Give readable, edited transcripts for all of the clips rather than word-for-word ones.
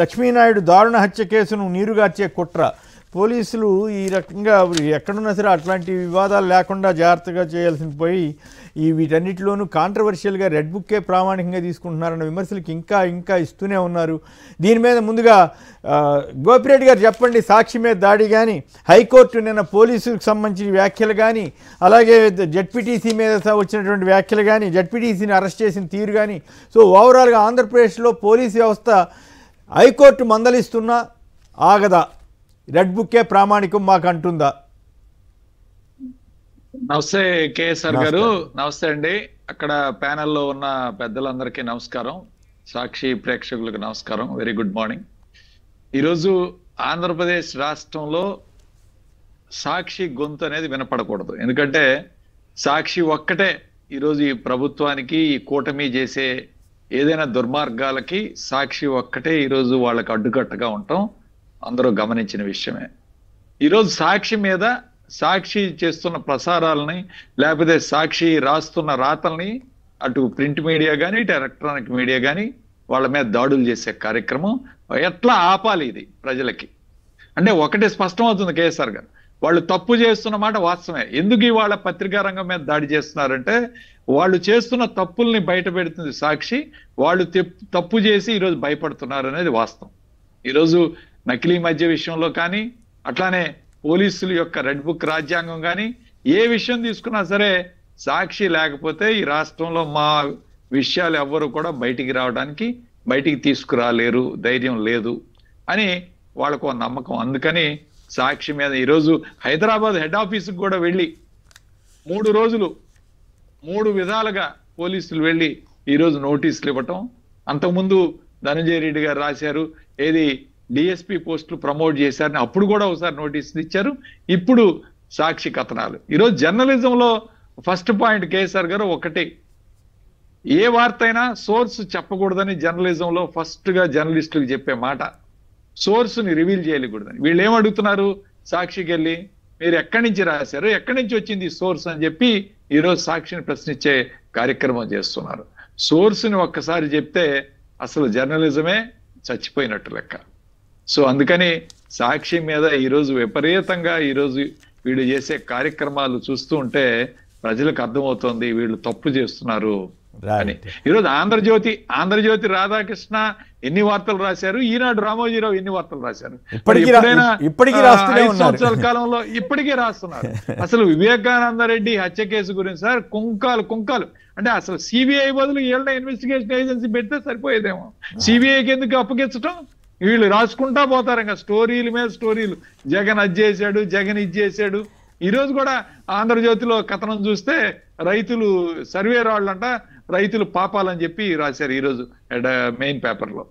లక్ష్మీనాయుడు దారుణ హత్య కేసును నీరుగార్చే కుట్ర. పోలీసులు ఈ రకంగా ఎక్కడున్నా సరే అట్లాంటి వివాదాలు లేకుండా జాగ్రత్తగా చేయాల్సింది పోయి వీటన్నిటిలోనూ కాంట్రవర్షియల్గా రెడ్ బుక్కే ప్రామాణికంగా తీసుకుంటున్నారన్న విమర్శలకు ఇంకా ఇస్తూనే ఉన్నారు. దీని మీద ముందుగా గోపిరెడ్డి గారు చెప్పండి, సాక్షి మీద దాడి కానీ, హైకోర్టు నిన్న పోలీసులకు సంబంధించిన వ్యాఖ్యలు కానీ, అలాగే జడ్పీటీసీ మీద వచ్చినటువంటి వ్యాఖ్యలు కానీ, జడ్పీటీసీని అరెస్ట్ చేసిన తీరు కానీ, సో ఓవరాల్గా ఆంధ్రప్రదేశ్లో పోలీసు వ్యవస్థ హైకోర్టు మందలిస్తున్నా ఆగదా, రెడ్ బుక్కే ప్రామాణికం మాకు అంటుందా? నమస్తే కేఎస్ఆర్ గారు. నమస్తే అండి. అక్కడ ప్యానెల్లో ఉన్న పెద్దలందరికీ నమస్కారం, సాక్షి ప్రేక్షకులకు నమస్కారం, వెరీ గుడ్ మార్నింగ్. ఈరోజు ఆంధ్రప్రదేశ్ రాష్ట్రంలో సాక్షి గొంతు అనేది వినపడకూడదు. ఎందుకంటే సాక్షి ఒక్కటే ఈరోజు ఈ ప్రభుత్వానికి, ఈ కూటమి చేసే ఏదైనా దుర్మార్గాలకి సాక్షి ఒక్కటే ఈరోజు వాళ్ళకి అడ్డుకట్టగా ఉండటం అందరూ గమనించిన విషయమే. ఈరోజు సాక్షి మీద, సాక్షి చేస్తున్న ప్రసారాలని, లేకపోతే సాక్షి రాస్తున్న రాతల్ని అటు ప్రింట్ మీడియా కానీ, ఇటు ఎలక్ట్రానిక్ మీడియా కానీ వాళ్ళ మీద దాడులు చేసే కార్యక్రమం ఎట్లా ఆపాలి ఇది ప్రజలకి అంటే ఒకటే స్పష్టమవుతుంది కేఎస్ఆర్ గారు. వాళ్ళు తప్పు చేస్తున్న మాట వాస్తవమే. ఎందుకు ఇవాళ పత్రికా రంగం మీద దాడి చేస్తున్నారంటే వాళ్ళు చేస్తున్న తప్పుల్ని బయట పెడుతుంది సాక్షి. వాళ్ళు తప్పు చేసి ఈరోజు భయపడుతున్నారు అనేది వాస్తవం. ఈరోజు నకిలీ మద్య విషయంలో కానీ, అట్లానే పోలీసుల యొక్క రెడ్ బుక్ రాజ్యాంగం కానీ, ఏ విషయం తీసుకున్నా సరే సాక్షి లేకపోతే ఈ రాష్ట్రంలో మా విషయాలు ఎవ్వరు కూడా బయటికి తీసుకురాలేరు, ధైర్యం లేదు అని వాళ్ళకు నమ్మకం. అందుకని సాక్షి మీద ఈరోజు హైదరాబాద్ హెడ్ ఆఫీస్కి కూడా వెళ్ళి 3 రోజులు 3 విధాలుగా పోలీసులు వెళ్ళి ఈరోజు నోటీసులు ఇవ్వటం. అంతకుముందు ధనంజయ రెడ్డి గారు రాశారు, ఏది డిఎస్పీ పోస్టులు ప్రమోట్ చేశారని అప్పుడు కూడా ఒకసారి నోటీసులు ఇచ్చారు. ఇప్పుడు సాక్షి కథనాలు. ఈరోజు జర్నలిజంలో ఫస్ట్ పాయింట్ కేఎస్ఆర్ గారు ఒకటి, ఏ వార్త అయినా సోర్స్ చెప్పకూడదని జర్నలిజంలో ఫస్ట్ గా జర్నలిస్టులకు చెప్పే మాట, సోర్స్ ని రివీల్ చేయకూడదని. వీళ్ళు ఏమడుగుతున్నారు సాక్షికి వెళ్ళి, మీరు ఎక్కడి నుంచి రాశారు, ఎక్కడి నుంచి వచ్చింది సోర్స్ అని చెప్పి ఈరోజు సాక్షిని ప్రశ్నించే కార్యక్రమం చేస్తున్నారు. సోర్స్ ని ఒక్కసారి చెప్తే అసలు జర్నలిజమే చచ్చిపోయినట్టు లెక్క. సో అందుకని సాక్షి మీద ఈరోజు విపరీతంగా ఈరోజు వీళ్ళు చేసే కార్యక్రమాలు చూస్తూ ఉంటే ప్రజలకు అర్థమవుతోంది వీళ్ళు తప్పు చేస్తున్నారు అని. ఈరోజు ఆంధ్రజ్యోతి రాధాకృష్ణ ఎన్ని వార్తలు రాశారు, ఈనాడు రామోజీరావు ఎన్ని వార్తలు రాశారు, 5 సంవత్సరాల కాలంలో ఇప్పటికీ రాస్తున్నారు. అసలు వివేకానంద రెడ్డి హత్య కేసు గురించి సార్ కుంకాలు అంటే అసలు సిబిఐ బదులు వీళ్ళ ఇన్వెస్టిగేషన్ ఏజెన్సీ పెడితే సరిపోయేదేమో. సిబిఐకి ఎందుకు అప్పగించడం, వీళ్ళు రాసుకుంటా పోతారు ఇంకా స్టోరీల మీద స్టోరీలు. జగన్ అది చేశాడు, జగన్ ఇది చేశాడు. ఈ రోజు కూడా ఆంధ్రజ్యోతిలో కథనం చూస్తే రైతులు సర్వే రాళ్ళంట, రైతులు పాపాలని చెప్పి రాశారు ఈరోజు మెయిన్ పేపర్ లో.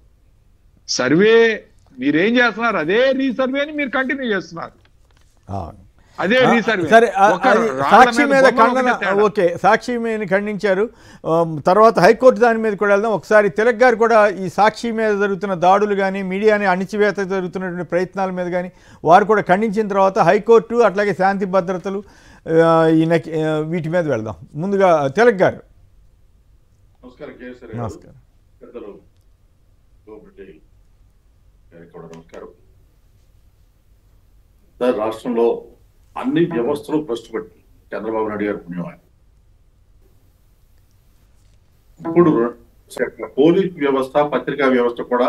సర్వే మీరేం చేస్తున్నారు, అదే రీసర్వేని మీరు కంటిన్యూ చేస్తున్నారు, అదే రీసర్వే. సరే, సాక్షి మీద ఖండన, ఓకే, సాక్షి మీద ఖండించారు. తర్వాత హైకోర్టు దాని మీద కూడా వెళ్దాం. ఒకసారి తిలక్ గారు కూడా ఈ సాక్షి మీద జరుగుతున్న దాడులు కానీ, మీడియాని అణిచివేత జరుగుతున్నటువంటి ప్రయత్నాల మీద కానీ వారు కూడా ఖండించిన తర్వాత హైకోర్టు అట్లాగే శాంతి భద్రతలు వీటి మీద వెళ్దాం. ముందుగా తిలక్ గారు. నమస్కారం. రాష్ట్రంలో అన్ని వ్యవస్థలు ప్రశ్నపెట్టి చంద్రబాబు నాయుడు గారు పుణ్యవాడు. ఇప్పుడు పోలీస్ వ్యవస్థ, పత్రికా వ్యవస్థ కూడా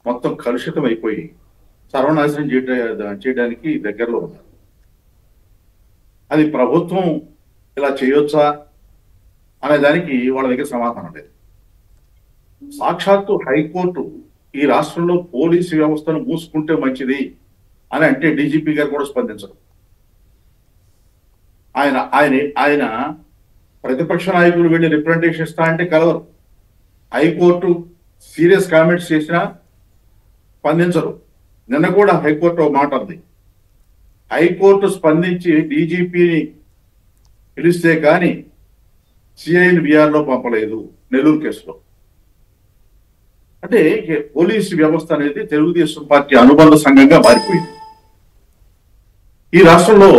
మొత్తం కలుషితం అయిపోయి సర్వనాశనం చేయడానికి దగ్గరలో ఉన్నారు. అది ప్రభుత్వం ఇలా చేయొచ్చా అనే దానికి వాళ్ళ దగ్గర సమాధానం లేదు. సాక్షాత్తు హైకోర్టు ఈ రాష్ట్రంలో పోలీసు వ్యవస్థను మూసుకుంటే మంచిది అని అంటే డీజీపీ గారు కూడా స్పందించరు. ఆయన ప్రతిపక్ష నాయకులు వెళ్ళి రిప్రజెంటేషన్ ఇస్తా అంటే కలవరు. హైకోర్టు సీరియస్ కామెంట్స్ చేసినా స్పందించరు. నిన్న కూడా హైకోర్టు మాట ఉంది, హైకోర్టు స్పందించి డీజీపీని పిలిస్తే కానీ సిఐని బీఆర్లో పంపలేదు నెల్లూరు కేసులో. అంటే పోలీసు వ్యవస్థ అనేది తెలుగుదేశం పార్టీ అనుబంధ సంఘంగా మారిపోయింది. ఈ రాష్ట్రంలో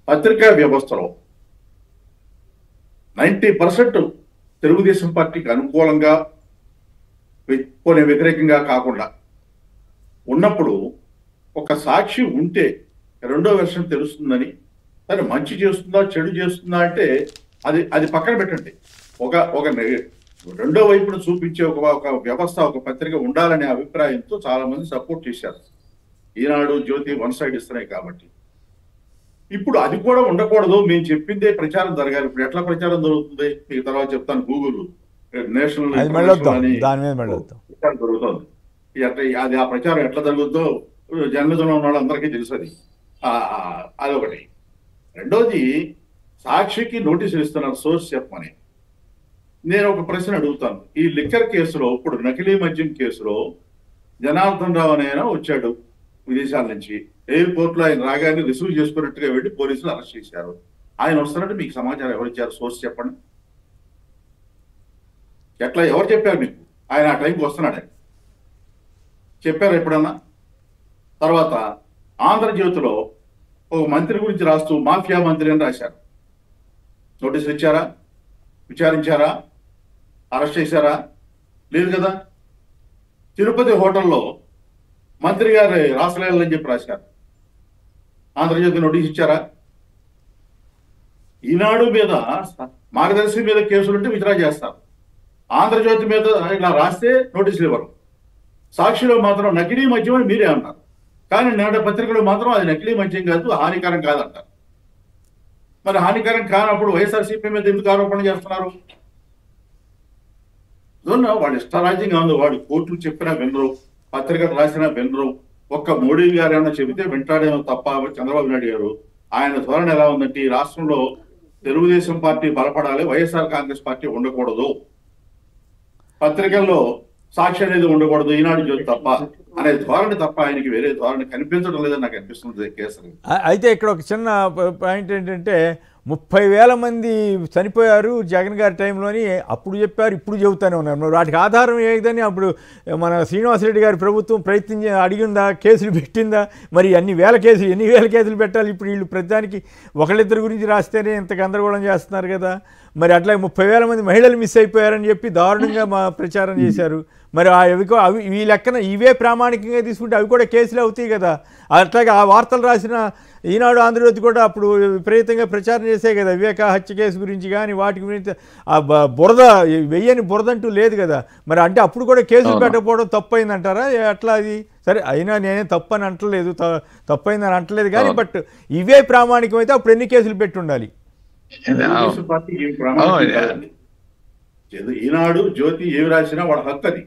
పత్రికా వ్యవస్థలో 90% తెలుగుదేశం పార్టీకి అనుకూలంగా పోనీ వ్యతిరేకంగా కాకుండా ఉన్నప్పుడు ఒక సాక్షి ఉంటే రెండో వెర్షన్ తెలుస్తుందని, సరే మంచి చేస్తుందా చెడు చేస్తుందా అంటే అది పక్కన పెట్టండి. ఒక రెండో వైపును చూపించే ఒక వ్యవస్థ, ఒక పత్రిక ఉండాలనే అభిప్రాయంతో చాలా మంది సపోర్ట్ చేశారు. ఈనాడు, జ్యోతి వన్ సైడ్ ఇస్తున్నాయి కాబట్టి. ఇప్పుడు అది కూడా ఉండకూడదు, మేము చెప్పిందే ప్రచారం జరగాలి. ఇప్పుడు ఎట్లా ప్రచారం జరుగుతుంది మీకు తర్వాత చెప్తాను. గూగుల్ నేషనల్ ప్రచారం జరుగుతుంది. అది ఆ ప్రచారం ఎట్లా జరుగుతుందో జర్నలిజంలో ఉన్న వాళ్ళందరికీ తెలుసు. అదొకటి. రెండోది, సాక్షికి నోటీసులు ఇస్తున్నారు సోర్స్ చెప్పమని. నేను ఒక ప్రశ్న అడుగుతాను. ఈ లిక్కర్ కేసులో, ఇప్పుడు నకిలీ మద్యం కేసులో జనార్దన్ రావు అనే ఆయన వచ్చాడు విదేశాల నుంచి. ఎయిర్పోర్ట్ లో ఆయన రాగానే రిసీవ్ చేసుకున్నట్టుగా వెళ్ళి పోలీసులు అరెస్ట్ చేశారు. ఆయన వస్తున్నట్టు మీకు సమాచారం ఎవరు ఇచ్చారు? సోర్స్ చెప్పండి. ఎట్లా ఎవరు చెప్పారు మీకు? ఆయన ఆ టైంకి వస్తున్నాడు చెప్పారు ఎప్పుడన్నా? తర్వాత ఆంధ్రజ్యోతిలో ఒక మంత్రి గురించి రాస్తూ మాఫియా మంత్రి అని రాశారు. నోటీసులు ఇచ్చారా? విచారించారా? అరెస్ట్ చేశారా? లేదు కదా. తిరుపతి హోటల్లో మంత్రి గారి రాసలేలని చెప్పి రాశారు. ఆంధ్రజ్యోతి నోటీస్ ఇచ్చారా? ఈనాడు మీద, మార్గదర్శి మీద కేసులుంటే విత్డ్రా చేస్తారు. ఆంధ్రజ్యోతి మీద ఇలా రాస్తే నోటీసులు ఇవ్వరు. సాక్షిలో మాత్రం నకిలీ మద్యం అని మీరే అన్నారు. కానీ నేటి పత్రికలో మాత్రం అది నకిలీ మద్యం కాదు, హానికరం కాదంటారు. మరి హానికరం కానప్పుడు వైఎస్ఆర్సీపీ మీద ఎందుకు ఆరోపణ చేస్తున్నారు? వాడు ఇష్టరాజ్యంగా ఉంది. వాడు కోర్టులు చెప్పినా వినరు, పత్రికలు రాసినా వినరు. ఒక్క మోడీ గారు ఏమైనా చెబితే వింటాడేమో తప్ప. చంద్రబాబు నాయుడు గారు ఆయన ధోరణి ఎలా ఉందంటే, ఈ రాష్ట్రంలో తెలుగుదేశం పార్టీ బలపడాలి, వైఎస్ఆర్ కాంగ్రెస్ పార్టీ ఉండకూడదు, పత్రికల్లో సాక్షి అనేది ఉండకూడదు, ఈనాడు జ్యోతి తప్ప అనే ధోరణి తప్ప ఆయనకి వేరే ధోరణి కనిపించడం లేదని నాకు అనిపిస్తుంది కేసరి. అయితే ఇక్కడ ఒక చిన్న పాయింట్ ఏంటంటే, 30,000 మంది చనిపోయారు జగన్ గారి టైంలోని అప్పుడు చెప్పారు, ఇప్పుడు చెబుతానే ఉన్నారు. వాటికి ఆధారం ఏదని అప్పుడు మన శ్రీనివాసరెడ్డి గారి ప్రభుత్వం అడిగిందా? కేసులు పెట్టిందా? మరి ఎన్ని వేల కేసులు పెట్టాలి? ఇప్పుడు వీళ్ళు ప్రతిదానికి ఒకళ్ళిద్దరి గురించి రాస్తేనే ఇంత గందరగోళం చేస్తున్నారు కదా. మరి అట్లా 30,000 మంది మహిళలు మిస్ అయిపోయారని చెప్పి దారుణంగా ప్రచారం చేశారు. మరి అవి ఈ లెక్కన ఇవే ప్రామాణికంగా తీసుకుంటే అవి కూడా కేసులు అవుతాయి కదా. అట్లాగే ఆ వార్తలు రాసిన ఈనాడు, ఆంధ్రజ్యోతి కూడా అప్పుడు విపరీతంగా ప్రచారం చేసే కదా వివేక హత్య కేసు గురించి కానీ వాటి గురించి. ఆ వెయ్యని బురదంటూ లేదు కదా. మరి అంటే అప్పుడు కూడా కేసులు పెట్టకపోవడం తప్పైందంటారా? అట్లా అది సరే అయినా నేనే తప్పని అంటలేదు, తప్పైందని అంటలేదు కానీ, బట్ ఇవే ప్రామాణికం అయితే అప్పుడు ఎన్ని కేసులు పెట్టి ఉండాలి? ఈనాడు, జ్యోతి ఏమి రాసినా వాడు హక్కు అది.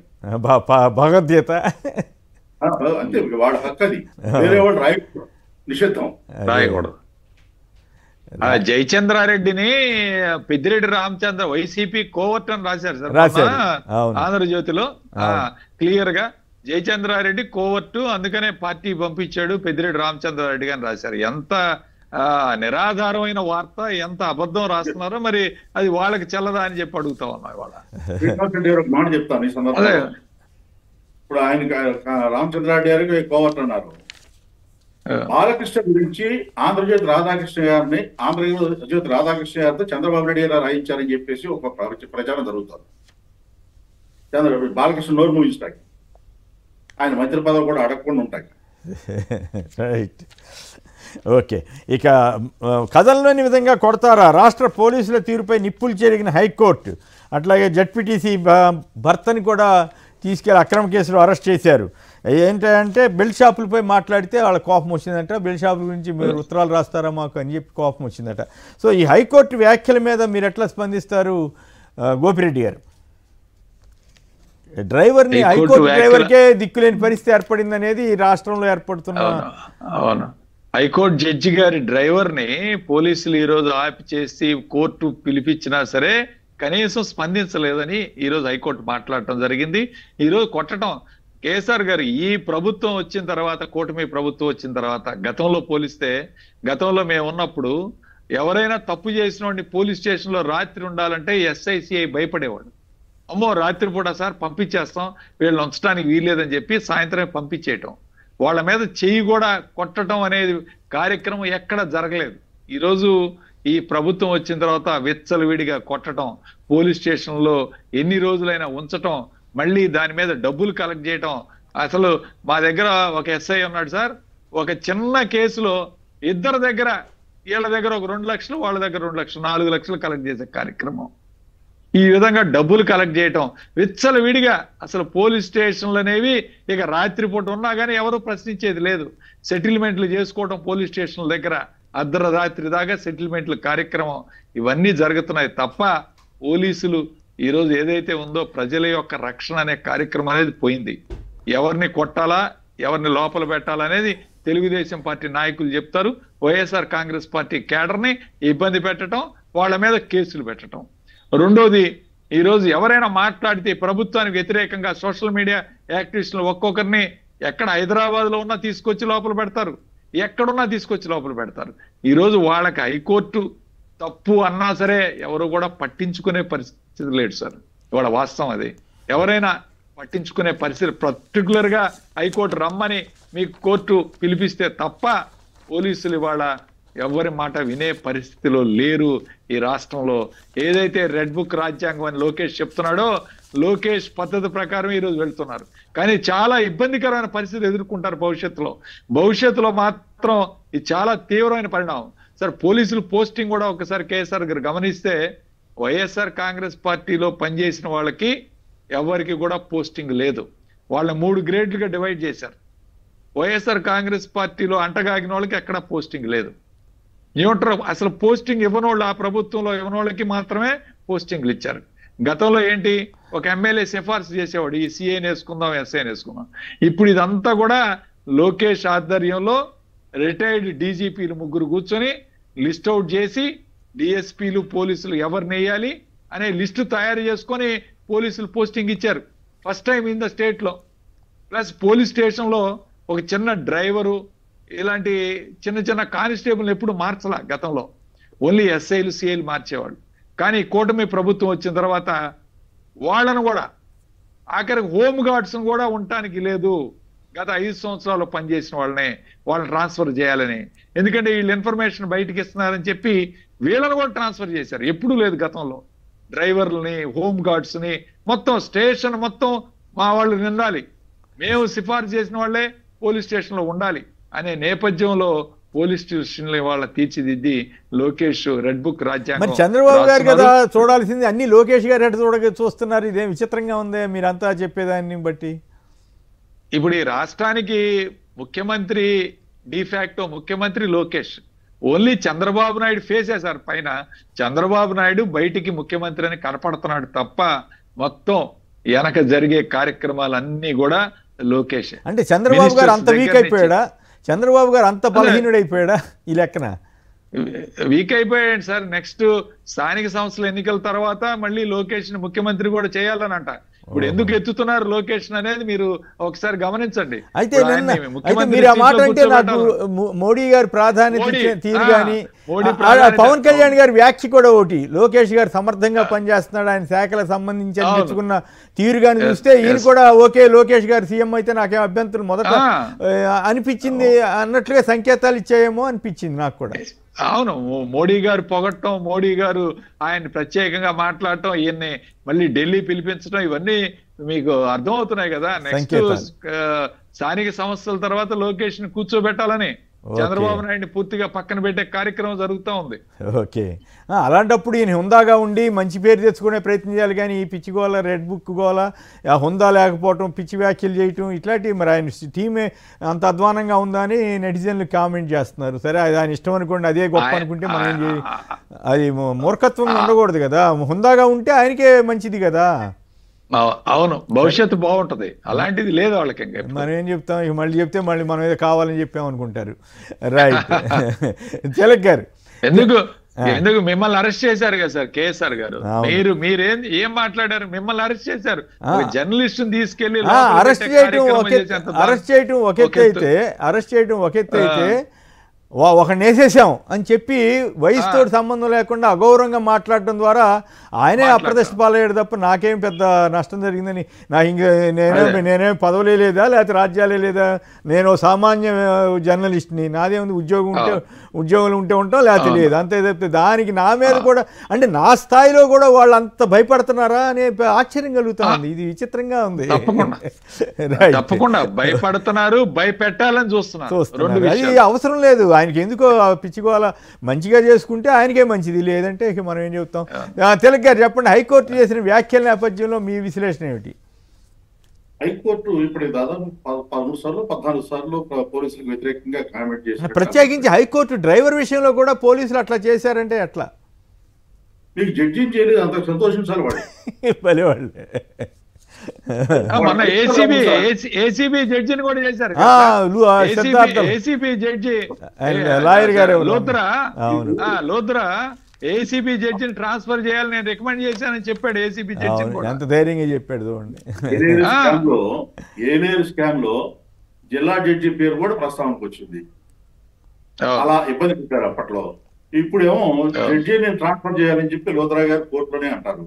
భగవద్గీత అంతే, వాడు హక్కు అది. వేరే వాడు రాయకూడదు, నిషిద్ధం, రాయకూడదు. జయచంద్రారెడ్డిని పెద్దిరెడ్డి రామచంద్ర వైసీపీ కోవర్ట్ అని రాశారు సార్ ఆంధ్రజ్యోతిలో క్లియర్ గా. జయచంద్రారెడ్డి కోవర్టు, అందుకనే పార్టీ పంపించాడు పెద్దిరెడ్డి రామచంద్రారెడ్డి అని రాశారు. ఎంత నిరాధారమైన వార్త, ఎంత అబద్ధం రాస్తున్నారో మరి అది వాళ్ళకి చెల్లదా అని చెప్పి అడుగుతా ఉన్నా వాళ్ళ. మాట చెప్తాను ఈ సందర్భంగా. ఇప్పుడు ఆయన రామచంద్రారెడ్డి గారికి కోవర్ట్ అన్నారు. బాలకృష్ణ గురించి ఆంధ్రజ్యోతి రాధాకృష్ణ గారితో చంద్రబాబు నాయుడు గారు రాయించారని చెప్పేసి ఒక ప్రచారం జరుగుతుంది. బాలకృష్ణ నోరు మూయించడానికి, ఆయన మంత్రి పదవి కూడా అడగకుండా ఉంటాయి. Right, okay. ఇక కథల్లోని విధంగా కొడతారా? రాష్ట్ర పోలీసుల తీరుపై నిప్పులు చెరిగిన హైకోర్టు. అట్లాగే జడ్పీటీసీ భర్తని కూడా తీసుకెళ్లి అక్రమ కేసులో అరెస్ట్ చేశారు. ఏంటంటే బెల్ట్ షాపులపై మాట్లాడితే వాళ్ళ కోపం వచ్చిందట. బెల్ట్ షాపుల గురించి మీరు ఉత్తరాలు రాస్తారా మాకు అని చెప్పి కోపం వచ్చిందట. సో ఈ హైకోర్టు వ్యాఖ్యల మీద మీరు ఎట్లా స్పందిస్తారు గోపిరెడ్డి గారు? డ్రైవర్ని, హైకోర్టు డ్రైవర్కే దిక్కులేని పరిస్థితి ఏర్పడింది అనేది రాష్ట్రంలో ఏర్పడుతున్న. అవును, హైకోర్టు జడ్జి గారి డ్రైవర్ ని పోలీసులు ఈ రోజు ఆపి చేసి కోర్టు పిలిపించినా సరే కనీసం స్పందించలేదని ఈ రోజు హైకోర్టు మాట్లాడటం జరిగింది. ఈ రోజు కొట్టడం కేసీఆర్ గారు ఈ ప్రభుత్వం వచ్చిన తర్వాత, కూటమి ప్రభుత్వం వచ్చిన తర్వాత గతంలో పోలిస్తే, గతంలో మేము ఉన్నప్పుడు ఎవరైనా తప్పు చేసిన వాడిని పోలీస్ స్టేషన్ లో రాత్రి ఉండాలంటే SICI భయపడేవాడు. అమ్మో రాత్రిపూట సార్ పంపించేస్తాం, వీళ్ళని ఉంచడానికి వీల్లేదని చెప్పి సాయంత్రం పంపించేయటం. వాళ్ళ మీద చెయ్యి కూడా కొట్టడం అనేది కార్యక్రమం ఎక్కడ జరగలేదు. ఈరోజు ఈ ప్రభుత్వం వచ్చిన తర్వాత విచ్చలవిడిగా కొట్టడం, పోలీస్ స్టేషన్లో ఎన్ని రోజులైనా ఉంచటం, మళ్ళీ దాని మీద డబ్బులు కలెక్ట్ చేయటం. అసలు మా దగ్గర ఒక ఎస్ఐ ఉన్నాడు సార్, ఒక చిన్న కేసులో ఇద్దరి దగ్గర, వీళ్ళ దగ్గర ఒక 2 లక్షలు, వాళ్ళ దగ్గర 2 లక్షలు, 4 లక్షలు కలెక్ట్ చేసే కార్యక్రమం. ఈ విధంగా డబ్బులు కలెక్ట్ చేయటం విచ్చల విడిగా. అసలు పోలీస్ స్టేషన్లు అనేవి ఇక రాత్రిపూట ఉన్నా కానీ ఎవరు ప్రశ్నించేది లేదు. సెటిల్మెంట్లు చేసుకోవటం పోలీస్ స్టేషన్ల దగ్గర అర్ధరాత్రి దాకా సెటిల్మెంట్ల కార్యక్రమం ఇవన్నీ జరుగుతున్నాయి తప్ప పోలీసులు ఈరోజు ఏదైతే ఉందో ప్రజల యొక్క రక్షణ అనే కార్యక్రమం అనేది పోయింది. ఎవరిని కొట్టాలా, ఎవరిని లోపల పెట్టాలా అనేది తెలుగుదేశం పార్టీ నాయకులు చెప్తారు. వైఎస్ఆర్ కాంగ్రెస్ పార్టీ కేడర్ని ఇబ్బంది పెట్టడం, వాళ్ళ మీద కేసులు పెట్టడం. రెండోది, ఈరోజు ఎవరైనా మాట్లాడితే ప్రభుత్వానికి వ్యతిరేకంగా సోషల్ మీడియా యాక్టివిస్టులు ఒక్కొక్కరిని ఎక్కడ హైదరాబాద్ లో ఉన్నా తీసుకొచ్చి లోపల పెడతారు, ఎక్కడున్నా తీసుకొచ్చి లోపల పెడతారు. ఈరోజు వాళ్ళకి హైకోర్టు తప్పు అన్నా సరే ఎవరు కూడా పట్టించుకునే పరిస్థితి లేదు సార్. ఇవాళ వాస్తవం అది. ఎవరైనా పట్టించుకునే పరిస్థితి, పర్టికులర్ గా హైకోర్టు రమ్మని మీకు కోర్టు పిలిపిస్తే తప్ప పోలీసులు ఇవాళ ఎవరి మాట వినే పరిస్థితిలో లేరు ఈ రాష్ట్రంలో. ఏదైతే రెడ్ బుక్ రాజ్యాంగం అని లోకేష్ చెప్తున్నాడో, లోకేష్ పద్ధతి ప్రకారం ఈరోజు వెళ్తున్నారు. కానీ చాలా ఇబ్బందికరమైన పరిస్థితి ఎదుర్కొంటారు భవిష్యత్తులో మాత్రం ఇది చాలా తీవ్రమైన పరిణామం సార్. పోలీసులు పోస్టింగ్ కూడా ఒకసారి కేసీఆర్ గారు గమనిస్తే, వైఎస్ఆర్ కాంగ్రెస్ పార్టీలో పనిచేసిన వాళ్ళకి ఎవరికి కూడా పోస్టింగ్ లేదు. వాళ్ళని 3 గ్రేడ్లుగా డివైడ్ చేశారు. వైఎస్ఆర్ కాంగ్రెస్ పార్టీలో అంటగాగిన వాళ్ళకి ఎక్కడ పోస్టింగ్ లేదు. న్యూట్రల్ అసలు పోస్టింగ్ ఇవ్వనోళ్ళు, ఆ ప్రభుత్వంలో ఇవ్వనోళ్ళకి మాత్రమే పోస్టింగ్లు ఇచ్చారు. గతంలో ఏంటి, ఒక ఎమ్మెల్యే సిఫార్సు చేసేవాడు, ఈ సిఐని వేసుకుందాం, ఎస్ఐని వేసుకుందాం. ఇప్పుడు ఇదంతా కూడా లోకేష్ ఆధ్వర్యంలో రిటైర్డ్ డీజీపీలు 3 కూర్చొని లిస్ట్ అవుట్ చేసి డిఎస్పీలు పోలీసులు ఎవరిని వేయాలి అనే లిస్టు తయారు చేసుకొని పోలీసులు పోస్టింగ్ ఇచ్చారు. First time in the state లో. ప్లస్ పోలీస్ స్టేషన్ లో ఒక చిన్న డ్రైవరు, ఇలాంటి చిన్న కానిస్టేబుల్ ఎప్పుడు మార్చలా గతంలో. ఓన్లీ ఎస్ఐలు సిఐలు మార్చేవాళ్ళు. కానీ కూటమి ప్రభుత్వం వచ్చిన తర్వాత వాళ్ళను కూడా, ఆఖరికి హోమ్ గార్డ్స్ కూడా ఉండటానికి లేదు. గత 5 సంవత్సరాలు పనిచేసిన వాళ్ళని ట్రాన్స్ఫర్ చేయాలని. ఎందుకంటే వీళ్ళు ఇన్ఫర్మేషన్ బయటకి ఇస్తున్నారని చెప్పి వీళ్ళని కూడా ట్రాన్స్ఫర్ చేశారు. ఎప్పుడూ లేదు గతంలో. డ్రైవర్లని, హోమ్ గార్డ్స్ ని, మొత్తం స్టేషన్ మొత్తం మా వాళ్ళు నిండాలి, మేము సిఫార్సు చేసిన వాళ్ళే పోలీస్ స్టేషన్ లో ఉండాలి అనే నేపథ్యంలో పోలీస్ స్టేషన్లు వాళ్ళ తీర్చిదిద్ది లోకేష్ రెడ్ బుక్ రాజ్యాంగం. చంద్రబాబు గారు కదా చూడాల్సింది, అన్ని లోకేష్ గారు ఎట్లా చూస్తున్నారు? ఇదేం విచిత్రంగా ఉందే మీరంతా చెప్పేదాన్ని బట్టి. ఇప్పుడు ఈ రాష్ట్రానికి ముఖ్యమంత్రి, డిఫాక్టో ముఖ్యమంత్రి లోకేష్. ఓన్లీ చంద్రబాబు నాయుడు ఫేస్ చేశారు పైన. చంద్రబాబు నాయుడు బయటికి ముఖ్యమంత్రి అని కనపడుతున్నాడు తప్ప మొత్తం వెనక జరిగే కార్యక్రమాలన్నీ కూడా లోకేష్. అంటే చంద్రబాబు గారు అంత వీక్ అయిపోయాడా? చంద్రబాబు గారు అంత బలహీనుడైపోయాడా ఈ లెక్కన? వీక్ అయిపోయాడు సార్. నెక్స్ట్ స్థానిక సంస్థల ఎన్నికల తర్వాత మళ్ళీ లోకేష్ ని ముఖ్యమంత్రి కూడా చేయాలని అంట. ఇప్పుడు ఎందుకు ఎత్తుతున్నారు లోకేష్ అనేది మీరు ఒకసారి గమనించండి. అయితే మీరు ఆ మాట అంటే నాకు మోడీ గారు ప్రాధాన్యత తీరు కానీ, పవన్ కళ్యాణ్ గారి వ్యాఖ్య కూడా ఒకటి, లోకేష్ గారు సమర్థంగా పనిచేస్తున్నాడు, ఆయన శాఖలకు సంబంధించి మెచ్చుకున్న తీరు కానీ చూస్తే ఈయన కూడా ఓకే లోకేష్ గారు సీఎం అయితే నాకేం అభ్యంతరం మొదట అనిపించింది అన్నట్లుగా సంకేతాలు ఇచ్చాయేమో అనిపించింది నాకు కూడా. అవును, మోడీ గారు పొగట్టం, మోడీ గారు ఆయన ప్రత్యేకంగా మాట్లాడటం, ఈయన్ని మళ్ళీ ఢిల్లీ పిలిపించడం, ఇవన్నీ మీకు అర్థమవుతున్నాయి కదా. నెక్స్ట్ స్థానిక సంస్థల తర్వాత లోకేష్ ని కూర్చోబెట్టాలని చంద్రబాబు నాయుడిని పూర్తిగా పక్కన పెట్టే కార్యక్రమం జరుగుతూ ఉంది. ఓకే, అలాంటప్పుడు ఈయన హుందాగా ఉండి మంచి పేరు తెచ్చుకునే ప్రయత్నం చేయాలి. కానీ ఈ పిచ్చి గోల, రెడ్ బుక్ గోల, హుందా లేకపోవటం, పిచ్చి వ్యాఖ్యలు చేయటం, ఇట్లాంటివి మరి ఆయన టీమే అంత అధ్వానంగా ఉందా అని నెటిజన్లు కామెంట్ చేస్తున్నారు. సరే అది ఆయన ఇష్టం అనుకోండి, అదే గొప్ప అనుకుంటే మనం ఏం చేయాలి? అది మూర్ఖత్వం ఉండకూడదు కదా. హుందాగా ఉంటే ఆయనకే మంచిది కదా. అవును, భవిష్యత్తు బాగుంటది. అలాంటిది లేదు వాళ్ళకి. మనం ఏం చెప్తాం, ఇక మళ్ళీ చెప్తే మళ్ళీ మనం ఏదో కావాలని చెప్పామనుకుంటారు. రైట్. తిలక్ గారు, ఎందుకు మిమ్మల్ని అరెస్ట్ చేశారు కదా సార్ కేసీఆర్ గారు? ఏం మాట్లాడారు? మిమ్మల్ని అరెస్ట్ చేశారు. జర్నలిస్ట్ తీసుకెళ్లి అరెస్ట్ చేయటం ఒక ఎత్తు అయితే ఒకడిని వేసేసాం అని చెప్పి వయసుతో సంబంధం లేకుండా అగౌరవంగా మాట్లాడటం ద్వారా ఆయనే అప్రదిష్ట పాలయ్యాడు తప్ప నాకేం పెద్ద నష్టం జరిగిందని, నాకు ఇంకా నేనేం పదవులే లేదా లేకపోతే రాజ్యాలే లేదా, నేను సామాన్య జర్నలిస్ట్ని, నాదేముంది ఉద్యోగులు ఉంటే ఉంటాం లేకపోతే లేదు అంతే తప్పితే దానికి నా మీద కూడా అంటే నా స్థాయిలో కూడా వాళ్ళు అంత భయపడుతున్నారా అనే ఆశ్చర్యం కలుగుతా ఉంది. ఇది విచిత్రంగా ఉంది. తప్పకుండా భయపడుతున్నారు, భయపెట్టాలని చూస్తున్నారు. అది అవసరం లేదు ఆయనకి, ఎందుకో పిచ్చుకోవాలా, మంచిగా చేసుకుంటే ఆయనకే మంచిది, లేదంటే ఇక మనం ఏం చెప్తాం. తిలక్ గారు చెప్పండి, హైకోర్టు చేసిన వ్యాఖ్యల నేపథ్యంలో మీ విశ్లేషణ ఏమిటి? హైకోర్టు ఇప్పుడు దాదాపు 13 సార్లు 14 సార్లు పోలీసులకు వ్యతిరేకంగా కామెంట్ చేశారు. ప్రత్యేకించి హైకోర్టు డ్రైవర్ విషయంలో కూడా పోలీసులు అట్లా చేశారంటే ఎట్లా? మీకు జడ్జిని చేయలేదు, అంత సంతోషించాలి వాళ్ళు. వాళ్ళు మన ఏసీబీ జడ్జిని కూడా చేశారు. ఏసీబీ జడ్జి లాయర్ గారు లోద్రా ఏసీబీ జడ్జిని ట్రాన్స్ఫర్ చేయాలని నేను రికమెండ్ చేశానని చెప్పాడు. ఏసీబీ జడ్జి ఎంత ధైర్యంగా చెప్పాడు చూడండి. ఏలేరు స్కామ్ లో జిల్లా జడ్జి పేరు కూడా ప్రస్తావనకు వచ్చింది. అలా ఇబ్బంది పెట్టారు అప్పట్లో. ఇప్పుడేమో జడ్జిని ట్రాన్స్ఫర్ చేయాలని చెప్పి లోద్రా గారు కోర్టులోనే అంటారు.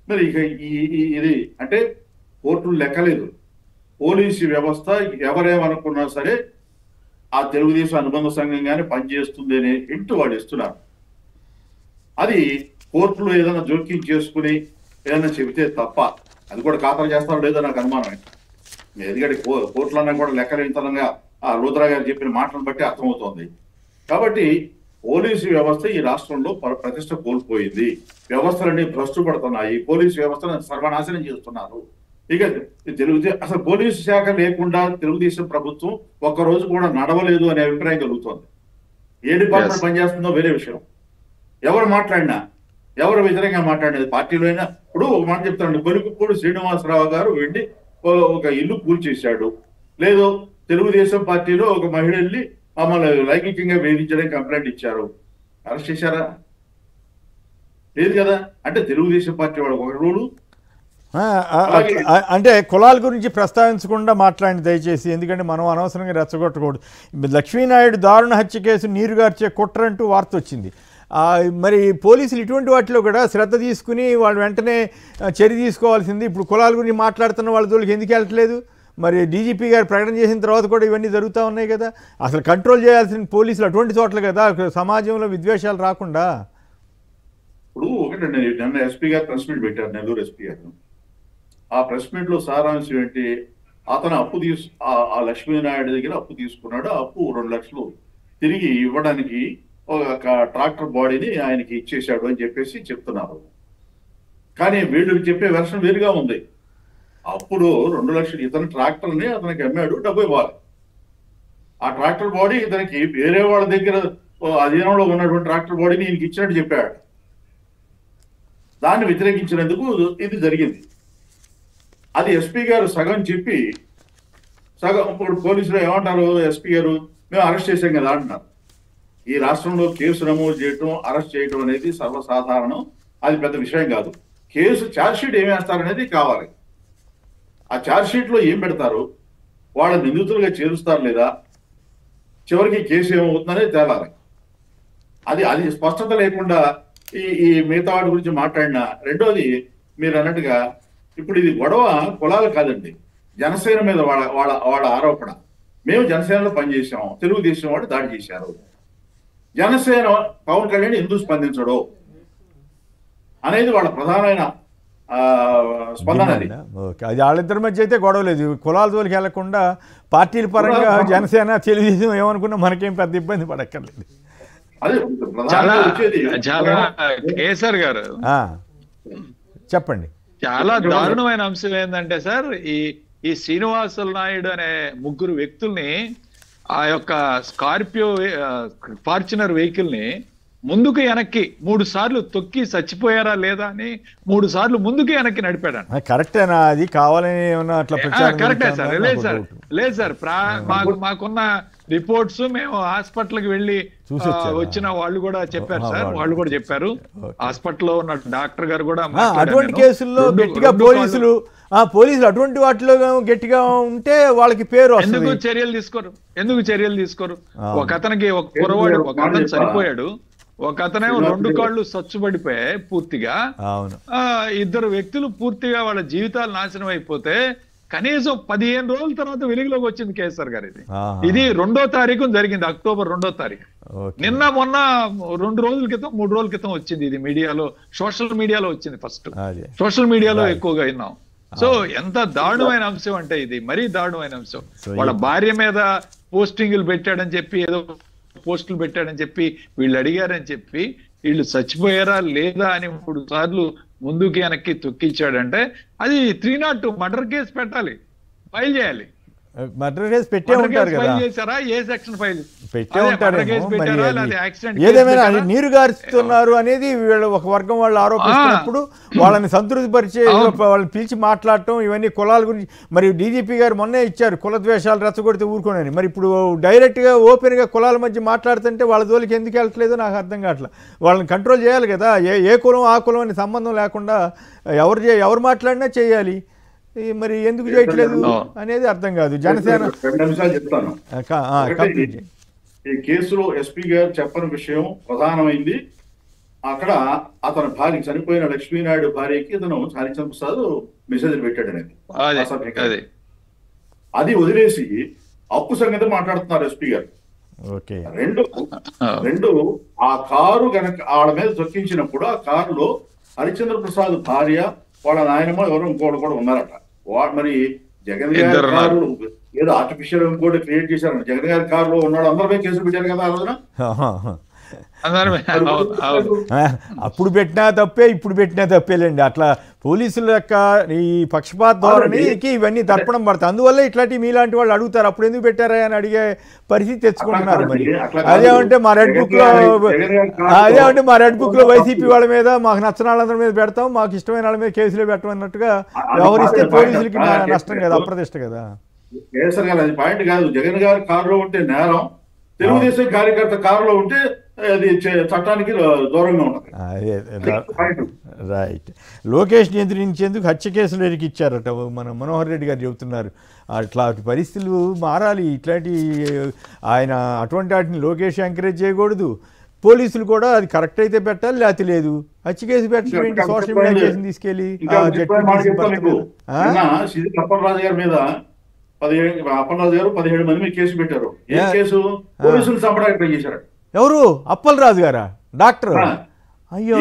మరి ఇక ఇది అంటే కోర్టులు లెక్కలేదు. పోలీసు వ్యవస్థ ఎవరేమనుకున్నా సరే ఆ తెలుగుదేశం అనుబంధ సంఘంగానే పనిచేస్తుంది అనే ఇంటూ వాళ్ళు ఇస్తున్నారు. అది కోర్టులో ఏదైనా జోక్యం చేసుకుని ఏదైనా చెబితే తప్ప, అది కూడా ఖాతరు చేస్తారో లేదో నాకు అనుమానమే. ఎందుకంటే కోర్టులన్నా కూడా లెక్కలేనితనంగా ఆ లోద్రా గారు చెప్పిన మాటలను బట్టి అర్థమవుతోంది. కాబట్టి పోలీసు వ్యవస్థ ఈ రాష్ట్రంలో ప్రతిష్ట కోల్పోయింది. వ్యవస్థలన్నీ భ్రష్టు పడుతున్నాయి. పోలీసు వ్యవస్థను సర్వనాశనం చేస్తున్నారు. ఇక అసలు పోలీసు శాఖ లేకుండా తెలుగుదేశం ప్రభుత్వం ఒక్కరోజు కూడా నడవలేదు అనే అభిప్రాయం కలుగుతోంది. ఏ డిపార్ట్మెంట్ పనిచేస్తుందో వేరే విషయం. ఎవరు మాట్లాడినా, ఎవరు వ్యతిరేకంగా మాట్లాడినది పార్టీలో అయినా. ఇప్పుడు ఒక మాట చెప్తానండి, కొలుకుపూడి శ్రీనివాసరావు గారు వెళ్ళి ఒక ఇల్లు కూల్చేశాడు. లేదు తెలుగుదేశం పార్టీలో ఒక మహిళల్ని మమ్మల్ని లైంగికంగా వేధించడానికి కంప్లైంట్ ఇచ్చారు, అరెస్ట్ చేశారా? లేదు కదా. అంటే తెలుగుదేశం పార్టీ వాడు ఒక రూలు. అంటే కులాల గురించి ప్రస్తావించకుండా మాట్లాడండి దయచేసి, ఎందుకంటే మనం అనవసరంగా రెచ్చగొట్టకూడదు. లక్ష్మీనాయుడు దారుణ హత్య కేసు నీరుగార్చే కుట్ర అంటూ వార్త వచ్చింది. మరి పోలీసులు ఇటువంటి వాటిలో కూడా శ్రద్ధ తీసుకుని వాళ్ళు వెంటనే చర్య తీసుకోవాల్సింది. ఇప్పుడు కులాల గురించి మాట్లాడుతున్న వాళ్ళ జోలికి ఎందుకు వెళ్ళట్లేదు? మరి డీజీపీ గారు ప్రకటన చేసిన తర్వాత కూడా ఇవన్నీ జరుగుతూ ఉన్నాయి కదా. అసలు కంట్రోల్ చేయాల్సిన పోలీసులు అటువంటి చోట్ల కదా, సమాజంలో విద్వేషాలు రాకుండా. ఇప్పుడు ఒకటండి, నిన్న ఎస్పీ గారు ప్రెస్ మీట్ పెట్టారు, నెల్లూరు ఎస్పీ గారు. ఆ ప్రెస్ మీట్ లో సారాంశం ఏంటి? అతను ఆ లక్ష్మీనాయుడు దగ్గర అప్పు తీసుకున్నాడు. ఆ అప్పు 2 లక్షలు తిరిగి ఇవ్వడానికి ఒక ట్రాక్టర్ బాడీని ఆయనకి ఇచ్చేశాడు అని చెప్పేసి చెప్తున్నారు. కానీ వీళ్ళు చెప్పే వెర్షన్ వేరుగా ఉంది. అప్పుడు 2 లక్షలు ఇతను ట్రాక్టర్ని అతనికి అమ్మాడు, డబ్బు ఇవ్వాలి. ఆ ట్రాక్టర్ బాడీ ఇతనికి వేరే వాళ్ళ దగ్గర అధీనంలో ఉన్నటువంటి ట్రాక్టర్ బాడీని ఈయనకి ఇచ్చినట్టు చెప్పాడు. దాన్ని వ్యతిరేకించినందుకు ఇది జరిగింది. అది ఎస్పీ గారు సగం చెప్పి సగం, ఇప్పుడు పోలీసులు ఏమంటారు, ఎస్పీ గారు మేము అరెస్ట్ చేసాం కదా అంటున్నారు. ఈ రాష్ట్రంలో కేసు నమోదు చేయటం, అరెస్ట్ చేయటం అనేది సర్వసాధారణం, అది పెద్ద విషయం కాదు. కేసు ఛార్జ్షీట్ ఏం వేస్తారనేది కావాలి. ఆ ఛార్జ్షీట్ లో ఏం పెడతారు, వాళ్ళ నిందితులుగా చేరుస్తారు లేదా, చివరికి కేసు ఏమవుతుందనేది తేలాలి. అది స్పష్టత లేకుండా ఈ మిగతా వాటి గురించి మాట్లాడినా. రెండోది మీరు అన్నట్టుగా ఇప్పుడు ఇది గొడవ కులాలు కాదండి, జనసేన మీద వాళ్ళ ఆరోపణ. మేము జనసేనలో పనిచేసాము, తెలుగుదేశం వాడు దాడి చేశారు, జనసేన పవన్ కళ్యాణ్ ఎందుకు స్పందించడు అనేది వాళ్ళ ప్రధానమైన స్పందన. అది వాళ్ళిద్దరి మధ్య అయితే గొడవ లేదు, కులాల జోలికి వెళ్లకుండా పార్టీల పరంగా జనసేన తెలుగుదేశం ఏమనుకున్నా మనకేం పెద్ద ఇబ్బంది పడక్కర్లేదు. కేసర్ గారు చెప్పండి. చాలా దారుణమైన అంశం ఏంటంటే సార్, ఈ శ్రీనివాసులు నాయుడు అనే 3 వ్యక్తుల్ని ఆ యొక్క స్కార్పియో ఫార్చునర్ వెహికల్ ని ముందుకు వెనక్కి 3 సార్లు తొక్కి చచ్చిపోయారా లేదా అని 3 సార్లు ముందుకు వెనక్కి నడిపాడు. కరెక్టేనా? అది కావాలని ఏమన్నా అట్లా కరెక్టే సార్. లేదు సార్ మాకున్న రిపోర్ట్స్, మేము హాస్పిటల్కి వెళ్ళి వచ్చిన వాళ్ళు కూడా చెప్పారు సార్. వాళ్ళు కూడా చెప్పారు, హాస్పిటల్లో ఉన్న డాక్టర్ గారు కూడా. అటువంటి కేసుల్లో గట్టిగా పోలీసులు అటువంటి వాటిలో గట్టిగా ఉంటే వాళ్ళకి పేరు. ఎందుకు చర్యలు తీసుకోరు? ఒక అతనికి ఒక కురవాడు, ఒక అతను చనిపోయాడు, ఒక అతనేమో 2 కాళ్ళు సచ్చుబడిపోయాయి పూర్తిగా. ఇద్దరు వ్యక్తులు పూర్తిగా వాళ్ళ జీవితాలు నాశనం అయిపోతే కనీసం 15 రోజుల తర్వాత వెలుగులోకి వచ్చింది కేసీఆర్ గారు. ఇది 2వ తారీఖు జరిగింది, అక్టోబర్ 2వ తారీఖు. నిన్న మొన్న 2 రోజుల క్రితం 3 రోజుల క్రితం వచ్చింది. ఇది మీడియాలో, సోషల్ మీడియాలో వచ్చింది. ఫస్ట్ సోషల్ మీడియాలో ఎక్కువగా విన్నాం. సో ఎంత దారుణమైన అంశం అంటే ఇది, మరీ దారుణమైన అంశం. వాళ్ళ భార్య మీద పోస్టింగ్లు పెట్టాడని చెప్పి, ఏదో పోస్టులు పెట్టాడని చెప్పి వీళ్ళు అడిగారని చెప్పి వీళ్ళు చచ్చిపోయారా లేదా అని 3 సార్లు ముందుకి వెనక్కి తొక్కించాడంటే అది 302 మర్డర్ కేసు పెట్టాలి, ఫైల్ చేయాలి. మర్డర్ కేసు పెట్టే ఉంటారు కదా, ఫైల్ చేశారా? ఏ సెక్షన్ ఫైల్ పెట్టే ఉంటారు. ఏదేమైనా నీరు గారుస్తున్నారు అనేది వీళ్ళు ఒక వర్గం వాళ్ళు ఆరోపిస్తున్నప్పుడు వాళ్ళని సంతృప్తి పరిచే, వాళ్ళని పిలిచి మాట్లాడటం, ఇవన్నీ కులాల గురించి. మరి డీజీపీ గారు మొన్నే ఇచ్చారు, కుల ద్వేషాలు రెచ్చగొడితే ఊరుకోనని. మరి ఇప్పుడు డైరెక్ట్గా ఓపెన్గా కులాల మధ్య మాట్లాడుతుంటే వాళ్ళ జోలికి ఎందుకు వెళ్ళట్లేదో నాకు అర్థం కావట్లేదు. వాళ్ళని కంట్రోల్ చేయాలి కదా, ఏ కులం ఆ కులం అని సంబంధం లేకుండా ఎవరు మాట్లాడినా చేయాలి. మరి ఎందుకు చేయట్లేదు అనేది అర్థం కాదు. జనసేన 2 నిమిషాలు చెప్తాను. ఈ కేసులో ఎస్పీ గారు చెప్పని విషయం ప్రధానమైంది. అక్కడ అతని భార్య, చనిపోయిన లక్ష్మీనాయుడు భార్యకి ఇతను హరిచంద్ర ప్రసాద్ మెసేజ్ పెట్టాడు అనేది. అది వదిలేసి అప్పు సంగతి మాట్లాడుతున్నారు ఎస్పీ గారు. రెండు ఆ కారు గనక ఆడ మీద దొక్కించినప్పుడు ఆ కారులో హరిచంద్ర ప్రసాద్ భార్య, వాళ్ళ నాయనమో ఎవరో ఇంకోటి కూడా ఉన్నారట. మరి జగన్ గారి కారు ఏదో ఆర్టిఫిషియల్ ఇంకోటి క్రియేట్ చేశారు. జగన్ గారి కారులో ఉన్నాడు, అందరిపై కేసులు పెట్టారు కదా ఆ రోజున. అప్పుడు పెట్టినా తప్పే, ఇప్పుడు పెట్టినా తప్పేలేండి. అట్లా పోలీసుల యొక్క ఈ పక్షపాత ధోరణికి ఇవన్నీ దర్పణం పడతాయి. అందువల్ల ఇట్లాంటి మీలాంటి వాళ్ళు అడుగుతారు, అప్పుడు ఎందుకు పెట్టారా అని అడిగే పరిస్థితి తెచ్చుకుంటున్నారు. మరి అదేమంటే మా రెడ్ బుక్ లో వైసీపీ వాళ్ళ మీద, మాకు నచ్చిన వాళ్ళందరి మీద పెడతాం, మాకు ఇష్టమైన వాళ్ళ మీద కేసులో పెట్టమన్నట్టుగా వ్యవహరిస్తే పోలీసులకి నష్టం కదా, అప్రతిష్ట కదా. అది పాయింట్ కాదు. జగన్ గారి కారులో ఉంటే నేరం, తెలుగుదేశం కార్యకర్త కారులో ఉంటే అది చట్టానికి దూరంగా ఉంటుంది. రైట్. లోకేష్ నియంత్రించేందుకు హత్య కేసులు ఎరికిచ్చారట మన మనోహర్ రెడ్డి గారు చెబుతున్నారు. అట్లాంటి పరిస్థితులు మారాలి. ఇట్లాంటి ఆయన అటువంటి వాటిని లోకేష్ ఎంకరేజ్ చేయకూడదు. పోలీసులు కూడా అది కరెక్ట్ అయితే పెట్టాలి, లేకపోతే లేదు. హత్య కేసు పెట్టడం ఏంటి? సోషల్ మీడియా కేసుని తీసుకెళ్ళి అప్పలరాజు గారి మీద 17 మంది మీద కేసు పెట్టారు. ఏ కేసు? పోలీసులు చంపడానికి ట్రై చేశారు. ఎవరు? అప్పలరాజు గారా? డాక్టర్? అయ్యో,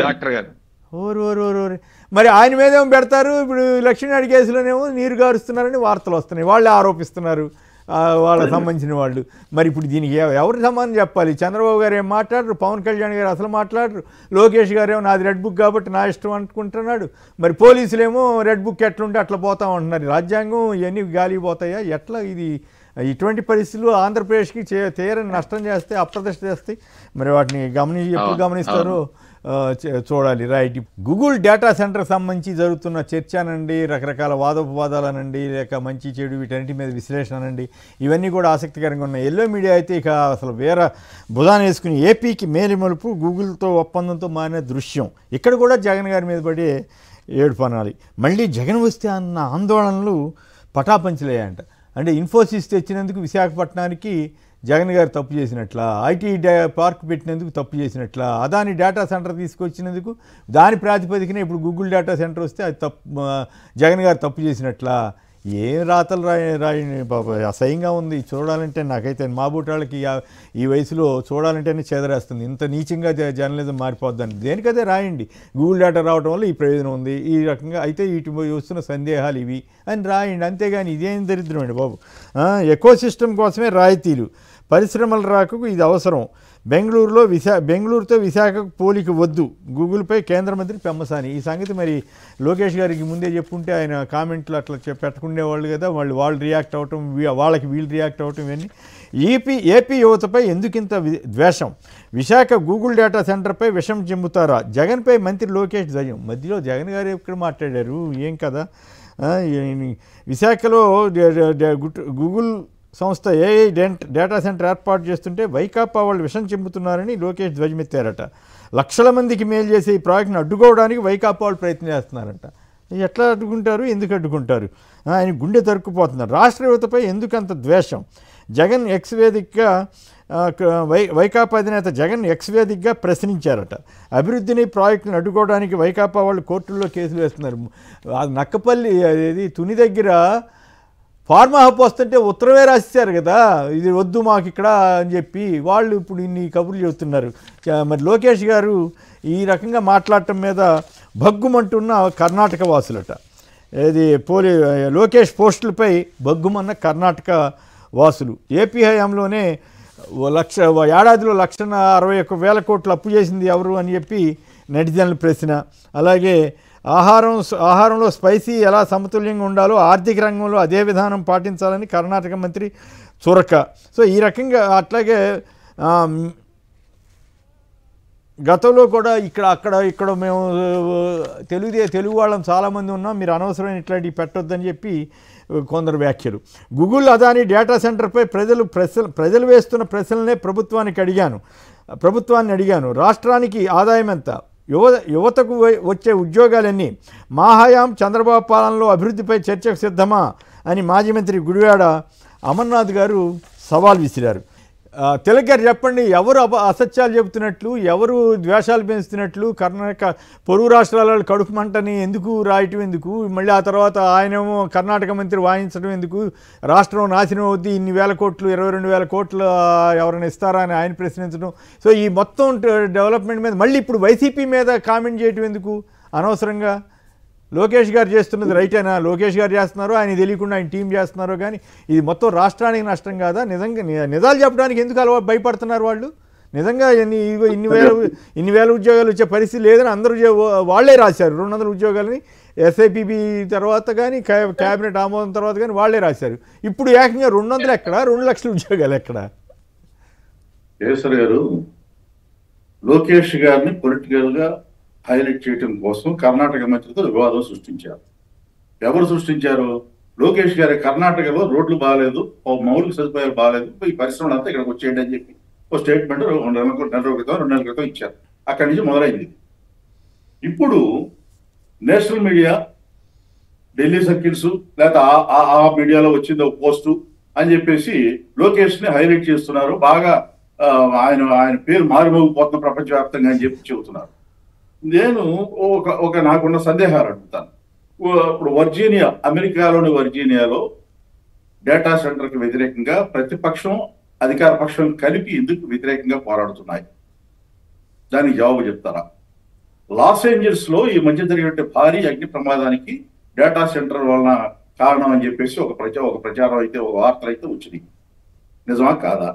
డాక్టర్ గారు. మరి ఆయన మీద ఏమో పెడతారు. ఇప్పుడు లక్ష్మీనాయుడు కేసులోనేమో నీరు గారుస్తున్నారని వార్తలు వస్తున్నాయి, వాళ్ళే ఆరోపిస్తున్నారు, వాళ్ళకి సంబంధించిన వాళ్ళు. మరి ఇప్పుడు దీనికి ఎవరు సమాధానం చెప్పాలి? చంద్రబాబు గారు ఏం మాట్లాడరు, పవన్ కళ్యాణ్ గారు అసలు మాట్లాడరు, లోకేష్ గారు ఏమో నాది రెడ్ బుక్ కాబట్టి నా ఇష్టం అనుకుంటున్నాడు. మరి పోలీసులేమో రెడ్ బుక్ ఎట్లుంటే అట్లా పోతా ఉంటున్నారు. రాజ్యాంగం ఇవన్నీ గాలికి పోతాయా? ఎట్లా ఇది? ఇటువంటి పరిస్థితులు ఆంధ్రప్రదేశ్కి తీరని నష్టం చేస్తే, అప్రతిష్ట చేస్తాయి. మరి వాటిని ఎప్పుడు గమనిస్తారో చూడాలి. రైట్. గూగుల్ డేటా సెంటర్ సంబంధించి జరుగుతున్న చర్చ అనండి, రకరకాల వాదోపవాదాలనండి, లేక మంచి చెడు వీటన్నిటి మీద విశ్లేషణ అనండి, ఇవన్నీ కూడా ఆసక్తికరంగా ఉన్నాయి. ఎల్లో మీడియా అయితే ఇక అసలు వేరే భుజాన్ని వేసుకుని ఏపీకి మేలిమలుపు గూగుల్తో ఒప్పందంతో మారిన దృశ్యం. ఇక్కడ కూడా జగన్ గారి మీద పడి ఏడుపనాలి. మళ్ళీ జగన్ వస్తే అన్న ఆందోళనలు పటాపంచలేయంట. అంటే ఇన్ఫోసిస్ తెచ్చినందుకు విశాఖపట్నానికి జగన్ గారు తప్పు చేసినట్ల, ఐటీ పార్క్ పెట్టినందుకు తప్పు చేసినట్ల, అదాని డేటా సెంటర్ తీసుకొచ్చినందుకు దాని ప్రాతిపదికన ఇప్పుడు గూగుల్ డేటా సెంటర్ వస్తే అది జగన్ గారు తప్పు చేసినట్ల. ఏం రాతలు రాయని బాబా, అసహ్యంగా ఉంది చూడాలంటే. నాకైతే మా బూటాళ్ళకి ఈ వయసులో చూడాలంటేనే చేదరేస్తుంది. ఇంత నీచంగా జర్నలిజం మారిపోద్దని. దేనికదే రాయండి, గూగుల్ డేటా రావడం వల్ల ఈ ప్రయోజనం ఉంది, ఈ రకంగా అయితే వీటి వస్తున్న సందేహాలు ఇవి అని రాయండి. అంతేగాని ఇదేం దరిద్రం అండి బాబు. ఎకో సిస్టమ్ కోసమే రాయితీలు, పరిశ్రమల రాకకు ఇది అవసరం. బెంగళూరుతో విశాఖకు పోలిక వద్దు, గూగుల్పై కేంద్ర మంత్రి పెమ్మసాని. ఈ సంగతి మరి లోకేష్ గారికి ముందే చెప్పుంటే ఆయన కామెంట్లు అట్లా పెట్టుకునేవాళ్ళు కదా, వాళ్ళు రియాక్ట్ అవ్వటం, వాళ్ళకి వీళ్ళు రియాక్ట్ అవ్వటం ఇవన్నీ. ఏపీ యువతపై ఎందుకింత ద్వేషం, విశాఖ గూగుల్ డేటా సెంటర్పై విషం చెమ్ముతారా, జగన్పై మంత్రి లోకేష్ ధ్వజం. మధ్యలో జగన్ గారు ఎక్కడ మాట్లాడారు, ఏం కదా. విశాఖలో గూగుల్ సంస్థ ఏఐ డేటా సెంటర్ ఏర్పాటు చేస్తుంటే వైకాపా వాళ్ళు విషం చెంపుతున్నారని లోకేష్ ధ్వజమెత్తారట. లక్షల మందికి మేలు చేసే ఈ ప్రాజెక్ట్ని అడ్డుకోవడానికి వైకాపా వాళ్ళు ప్రయత్నం చేస్తున్నారంట. ఎట్లా అడ్డుకుంటారు, ఎందుకు అడ్డుకుంటారు, ఆయన గుండె తరుక్కుపోతున్నారు. రాష్ట్ర యువతపై ఎందుకంత ద్వేషం, జగన్ ఎక్స్ వేదికగా వైకాపా అధినేత జగన్ ఎక్స్ వేదికగా ప్రశ్నించారట. అభివృద్ధిని ప్రాజెక్టులను అడ్డుకోవడానికి వైకాపా వాళ్ళు కోర్టుల్లో కేసులు వేస్తున్నారు. నక్కపల్లి అది తుని దగ్గర ఫార్మా హబ్ వస్తుంటే ఉత్తరమే రాసిచ్చారు కదా, ఇది వద్దు మాకు ఇక్కడ అని చెప్పి వాళ్ళు ఇప్పుడు ఇన్ని కబుర్లు చెబుతున్నారు. మరి లోకేష్ గారు ఈ రకంగా మాట్లాడటం మీద భగ్గుమంటున్న కర్ణాటక వాసులట. ఇది లోకేష్ పోస్టులపై భగ్గుమన్న కర్ణాటక వాసులు. ఏపీ హయాంలోనే ఏడాదిలో 1,61,000 కోట్లు అప్పు చేసింది ఎవరు అని చెప్పి నెటిజన్ల ప్రశ్న. అలాగే ఆహారంలో స్పైసీ ఎలా సమతుల్యంగా ఉండాలో ఆర్థిక రంగంలో అదే విధానం పాటించాలని కర్ణాటక మంత్రి చురక. సో ఈ రకంగా అట్లాగే గతంలో కూడా ఇక్కడ మేము తెలుగు వాళ్ళం చాలామంది ఉన్నాం, మీరు అనవసరమైన ఇట్లాంటివి పెట్టొద్దని చెప్పి కొందరు వ్యాఖ్యలు. గూగుల్ అదాని డేటా సెంటర్పై ప్రజలు వేస్తున్న ప్రశ్నలనే ప్రభుత్వాన్ని అడిగాను. రాష్ట్రానికి ఆదాయం ఎంత, యువతకు వచ్చే ఉద్యోగాలన్నీ, మా హయాం చంద్రబాబు పాలనలో అభివృద్ధిపై చర్చకు సిద్ధమా అని మాజీ మంత్రి గుడివాడ అమర్నాథ్ గారు సవాల్ విసిరారు. తెలుగు గారు చెప్పండి, ఎవరు అసత్యాలు చెబుతున్నట్లు, ఎవరు ద్వేషాలు పెంచుతున్నట్లు, కర్ణాటక పొరుగు రాష్ట్రాల కడుపు మంటని ఎందుకు రాయటం ఎందుకు, మళ్ళీ ఆ తర్వాత ఆయనేమో కర్ణాటక మంత్రి వాయించడం ఎందుకు, రాష్ట్రం నాశనం అవుద్ది, ఇన్ని వేల కోట్లు 22,000 కోట్లు ఎవరైనా ఇస్తారా అని ఆయన ప్రశ్నించడం. సో ఈ మొత్తం డెవలప్మెంట్ మీద మళ్ళీ ఇప్పుడు వైసీపీ మీద కామెంట్ చేయటం ఎందుకు అనవసరంగా. లోకేష్ గారు చేస్తున్నది రైటేనా, లోకేష్ గారు చేస్తున్నారో ఆయన తెలియకుండా ఆయన టీం చేస్తున్నారో, కానీ ఇది మొత్తం రాష్ట్రానికి నష్టం కాదా? నిజంగా నిజాలు చెప్పడానికి ఎందుకు భయపడుతున్నారు వాళ్ళు? నిజంగా ఇన్ని వేల ఉద్యోగాలు వచ్చే పరిస్థితి లేదని అందరూ వాళ్లే రాశారు. 200 ఉద్యోగాలని ఎస్ఐపిబి తర్వాత కానీ క్యాబినెట్ ఆమోదం తర్వాత కానీ వాళ్లే రాశారు. ఇప్పుడు ఏకంగా 200 ఎక్కడ, 2 లక్షల ఉద్యోగాలు ఎక్కడ? కేసర్ గారు లోకేష్ గారిని పొలిటికల్ గా హైలైట్ చేయడం కోసం కర్ణాటక మంత్రితో వివాదం సృష్టించారు. ఎవరు సృష్టించారు? లోకేష్ గారి కర్ణాటకలో రోడ్లు బాగాలేదు, మౌలిక సదుపాయాలు బాగాలేదు, ఈ పరిశ్రమలు అంతా ఇక్కడికి వచ్చేయండి అని చెప్పి ఒక స్టేట్మెంట్ 2 నెలల క్రితం ఇచ్చారు. అక్కడి నుంచి మొదలైంది. ఇప్పుడు నేషనల్ మీడియా, ఢిల్లీ సర్కిల్స్, లేకపోతే ఆ మీడియాలో వచ్చింది ఒక పోస్టు అని చెప్పేసి లోకేష్ ని హైలైట్ చేస్తున్నారు. బాగా ఆయన పేరు మారుమోగిపోతున్న ప్రపంచవ్యాప్తంగా అని చెప్పి చెబుతున్నారు. నేను నాకున్న సందేహాలు అడుగుతాను. ఇప్పుడు అమెరికాలోని వర్జీనియాలో డేటా సెంటర్కి వ్యతిరేకంగా ప్రతిపక్షం అధికార పక్షం కలిపి ఎందుకు వ్యతిరేకంగా పోరాడుతున్నాయి? దానికి జవాబు చెప్తారా? లాస్ ఏంజల్స్ లో ఈ మధ్య జరిగినట్టు భారీ అగ్ని ప్రమాదానికి డేటా సెంటర్ వలన కారణం అని చెప్పేసి ఒక ప్రచారం అయితే, ఒక వార్తలు అయితే వచ్చింది. నిజమా కాదా?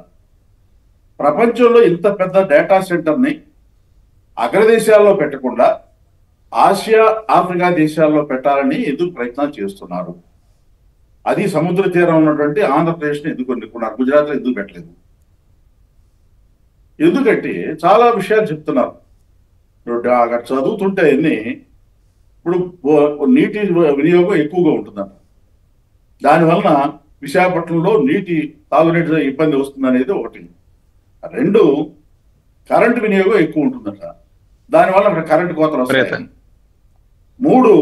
ప్రపంచంలో ఇంత పెద్ద డేటా సెంటర్ని అగ్రదేశాల్లో పెట్టకుండా ఆసియా, ఆఫ్రికా దేశాల్లో పెట్టాలని ఎందుకు ప్రయత్నాలు చేస్తున్నారు? అది సముద్ర తీరం ఉన్నటువంటి ఆంధ్రప్రదేశ్ని ఎందుకు ఎన్నుకున్నారు? గుజరాత్లో ఎందుకు పెట్టలేదు? ఎందుకంటే చాలా విషయాలు చెప్తున్నారు. అక్కడ చదువుతుంటే అన్ని ఇప్పుడు నీటి వినియోగం ఎక్కువగా ఉంటుందంట. దానివలన విశాఖపట్నంలో తాగునీటి ఇబ్బంది వస్తుందనేది ఒకటి. 2, కరెంటు వినియోగం ఎక్కువ ఉంటుందట, దానివల్ల అక్కడ కరెంటు కోతలు వస్తాయి. 3,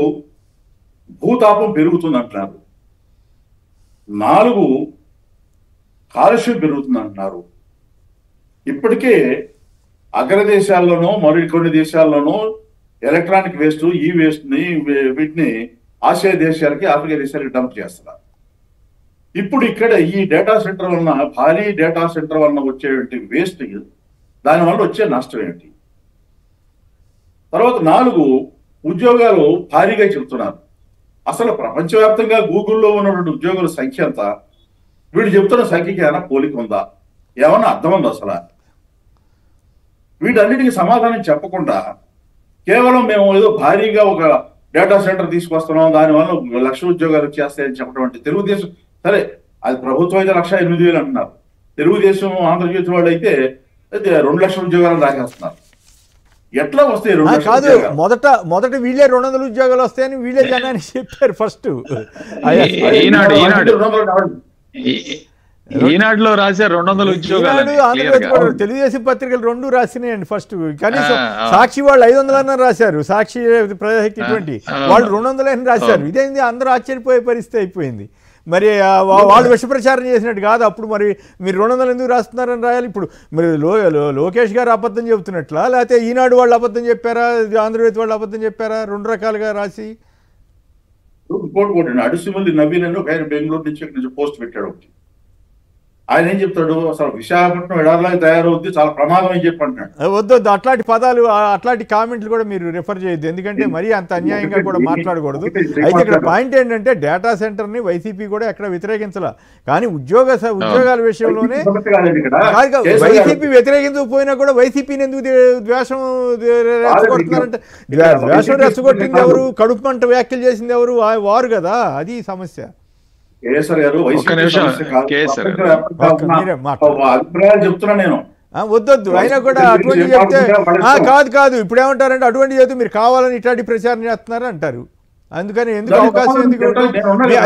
భూతాపం పెరుగుతుందంటున్నారు. 4, కాలుష్యం పెరుగుతుందంటున్నారు. ఇప్పటికే అగ్రదేశాల్లోనూ మరికొన్ని దేశాల్లోనూ ఎలక్ట్రానిక్ వేస్ట్, ఈ వేస్ట్ ని వీటిని ఆసియా దేశాలకి, ఆఫ్రికా దేశాలకి డంప్ చేస్తున్నారు. ఇప్పుడు ఇక్కడ ఈ డేటా సెంటర్ వలన, భారీ డేటా సెంటర్ వలన వచ్చేటువంటి వేస్ట్, దానివల్ల వచ్చే నష్టం ఏంటి? తర్వాత 4, ఉద్యోగాలు భారీగా చెబుతున్నారు. అసలు ప్రపంచవ్యాప్తంగా గూగుల్లో ఉన్నటువంటి ఉద్యోగుల సంఖ్య అంతా వీళ్ళు చెబుతున్న సంఖ్యకి ఏమైనా పోలిక ఉందా? ఏమన్నా అర్థం ఉందా? అసలు వీటన్నిటికీ సమాధానం చెప్పకుండా కేవలం మేము ఏదో భారీగా ఒక డేటా సెంటర్ తీసుకొస్తున్నాం, దానివల్ల 1,00,000 ఉద్యోగాలు వచ్చేస్తాయని చెప్పడం అంటే తెలుగుదేశం సరే, అది ప్రభుత్వం అయితే 1,08,000 అంటున్నారు, తెలుగుదేశం ఆంధ్రజ్యోతి వాళ్ళు అయితే 2,00,000 ఉద్యోగాలను రాసేస్తున్నారు. ఎట్లా వస్తాయి 2,00,000 కాదు, ఉద్యోగాలు? మొదట వీళ్ళే 200 ఉద్యోగాలు వస్తాయని వీళ్ళే జనాన్ని చెప్పారు ఫస్ట్. ఈనాడులో రాశారు 200 ఉద్యోగాలు. ఆంధ్రప్రదేశ్ తెలుగుదేశం పత్రికలు 2 రాసినాయండి ఫస్ట్. కనీసం సాక్షి వాళ్ళు 500 రాశారు, సాక్షి ప్రజాశక్తి 20 వాళ్ళు 200 రాశారు. ఇదేంది అందరూ ఆశ్చర్యపోయే పరిస్థితి అయిపోయింది. మరి వాళ్ళు విషప్రచారం చేసినట్టు కాదు. అప్పుడు మరి మీరు 200 ఎందుకు రాస్తున్నారని రాయాలి. ఇప్పుడు మరి లోకేష్ గారు అబద్ధం చెబుతున్నట్లా, లేకపోతే ఈనాడు వాళ్ళు అబద్ధం చెప్పారా, ఆంధ్రప్రదేశ్ వాళ్ళు అబద్ధం చెప్పారా? 2 రకాలుగా రాసి ఇంకోటి అడుసుమల్లి నవీన్ అని ఒక ఆయన బెంగళూరు నుంచి పోస్ట్ పెట్టాడు ఒకటి. ఆయన ఏం చెప్తాడు, అసలు విశాఖపట్నం ఎడారిలాగా తయారవుద్ది, చాలా ప్రమాదం అని చెప్పి అంటున్నాడు. వద్దు అట్లాంటి పదాలు, అట్లాంటి కామెంట్లు కూడా మీరు రిఫర్ చేయొద్దు, ఎందుకంటే మరీ అంత అన్యాయంగా కూడా మాట్లాడకూడదు. అయితే ఇక్కడ పాయింట్ ఏంటంటే డేటా సెంటర్ని వైసీపీ కూడా ఎక్కడ వ్యతిరేకించాల, కానీ ఉద్యోగాల విషయంలోనే వైసీపీ వ్యతిరేకించకపోయినా కూడా వైసీపీని ఎందుకు ద్వేషం రెచ్చగొడుతున్నారంటే, ద్వేషం రెచ్చగొట్టింది ఎవరు, కడుపు మంట వ్యాఖ్యలు చేసింది ఎవరు, వారు కదా. అది సమస్య. అభిప్రాయాలు చెప్తున్నా నేను. వద్దొద్దు అయినా కూడా అటువంటి చెప్తే కాదు ఇప్పుడు ఏమంటారంటే అటువంటి చెప్తే మీరు కావాలని ఇట్లాంటి ప్రచారం చేస్తున్నారు అంటారు. అందుకని ఎందుకు అవకాశం ఎందుకు?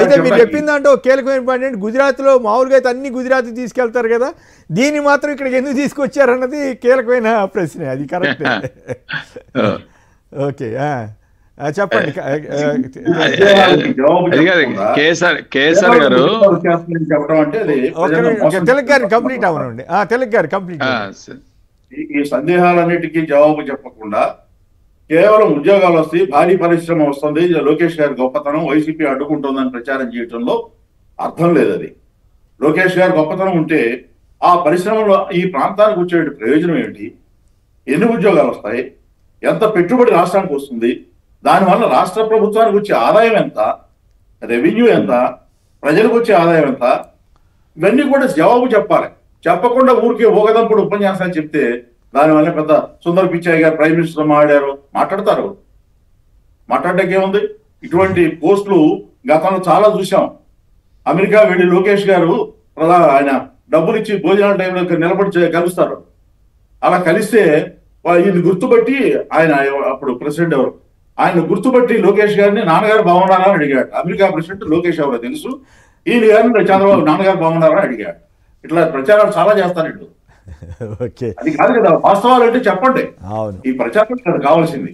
అయితే మీరు చెప్పింది అంటే ఒక కీలకమైన పాయింట్ ఏంటి, గుజరాత్లో మామూలుగా అయితే అన్ని గుజరాత్ తీసుకెళ్తారు కదా, దీన్ని మాత్రం ఇక్కడికి ఎందుకు తీసుకొచ్చారన్నది కీలకమైన ప్రశ్న. అది కరెక్ట్. ఓకే చెప్పండి. కేసర్ గారు తెలుగు గారిని కంప్లీట్ అవ్వనండి, తెలుగు గారు కంప్లీట్. ఈ సందేహాలన్నిటికీ జవాబు చెప్పకుండా కేవలం ఉద్యోగాలు వస్తాయి, భారీ పరిశ్రమ వస్తుంది, లోకేష్ గారి గొప్పతనం వైసీపీ అడ్డుకుంటుందని ప్రచారం చేయడంలో అర్థం లేదు. అది లోకేష్ గారి గొప్పతనం ఉంటే ఆ పరిశ్రమలో ఈ ప్రాంతానికి వచ్చే ప్రయోజనం ఏంటి, ఎన్ని ఉద్యోగాలు వస్తాయి, ఎంత పెట్టుబడి రాష్ట్రానికి వస్తుంది, దానివల్ల రాష్ట్ర ప్రభుత్వానికి వచ్చే ఆదాయం ఎంత, రెవెన్యూ ఎంత, ప్రజలకు వచ్చే ఆదాయం ఎంత, ఇవన్నీ కూడా జవాబు చెప్పాలి. చెప్పకుండా ఊరికే ఊగదంపుడు ఉపన్యాసాలు చెప్తే దానివల్ల పెద్ద సుందర్ పిచాయ్ గారు ప్రైమ్ మినిస్టర్ మాట్లాడతారు. మాట్లాడడానికి ఏముంది? ఇటువంటి పోస్టులు గతంలో చాలా చూసాం. అమెరికా వెళ్ళి లోకేష్ గారు ఆయన డబ్బులు ఇచ్చి భోజనాల టైంలో నిలబడి కలుస్తారు. అలా కలిస్తే ఈయన గుర్తుపట్టి, ఆయన అప్పుడు ప్రెసిడెంట్ ఎవరు, ఆయన గుర్తుపట్టి లోకేష్ గారిని నాన్నగారు బాగున్నారా అని అడిగాడు. అమెరికా ప్రెసిడెంట్ లోకేష్ ఎవరో తెలుసు, ఈయన గారిని చంద్రబాబు నాన్నగారు బాగున్నారా అని అడిగాడు. ఇట్లా ప్రచారాలు చాలా చేస్తారు ఇటు. అది కాదు కదా, వాస్తవాలు అంటే చెప్పండి. అవును, ఈ ప్రచారం కావాల్సింది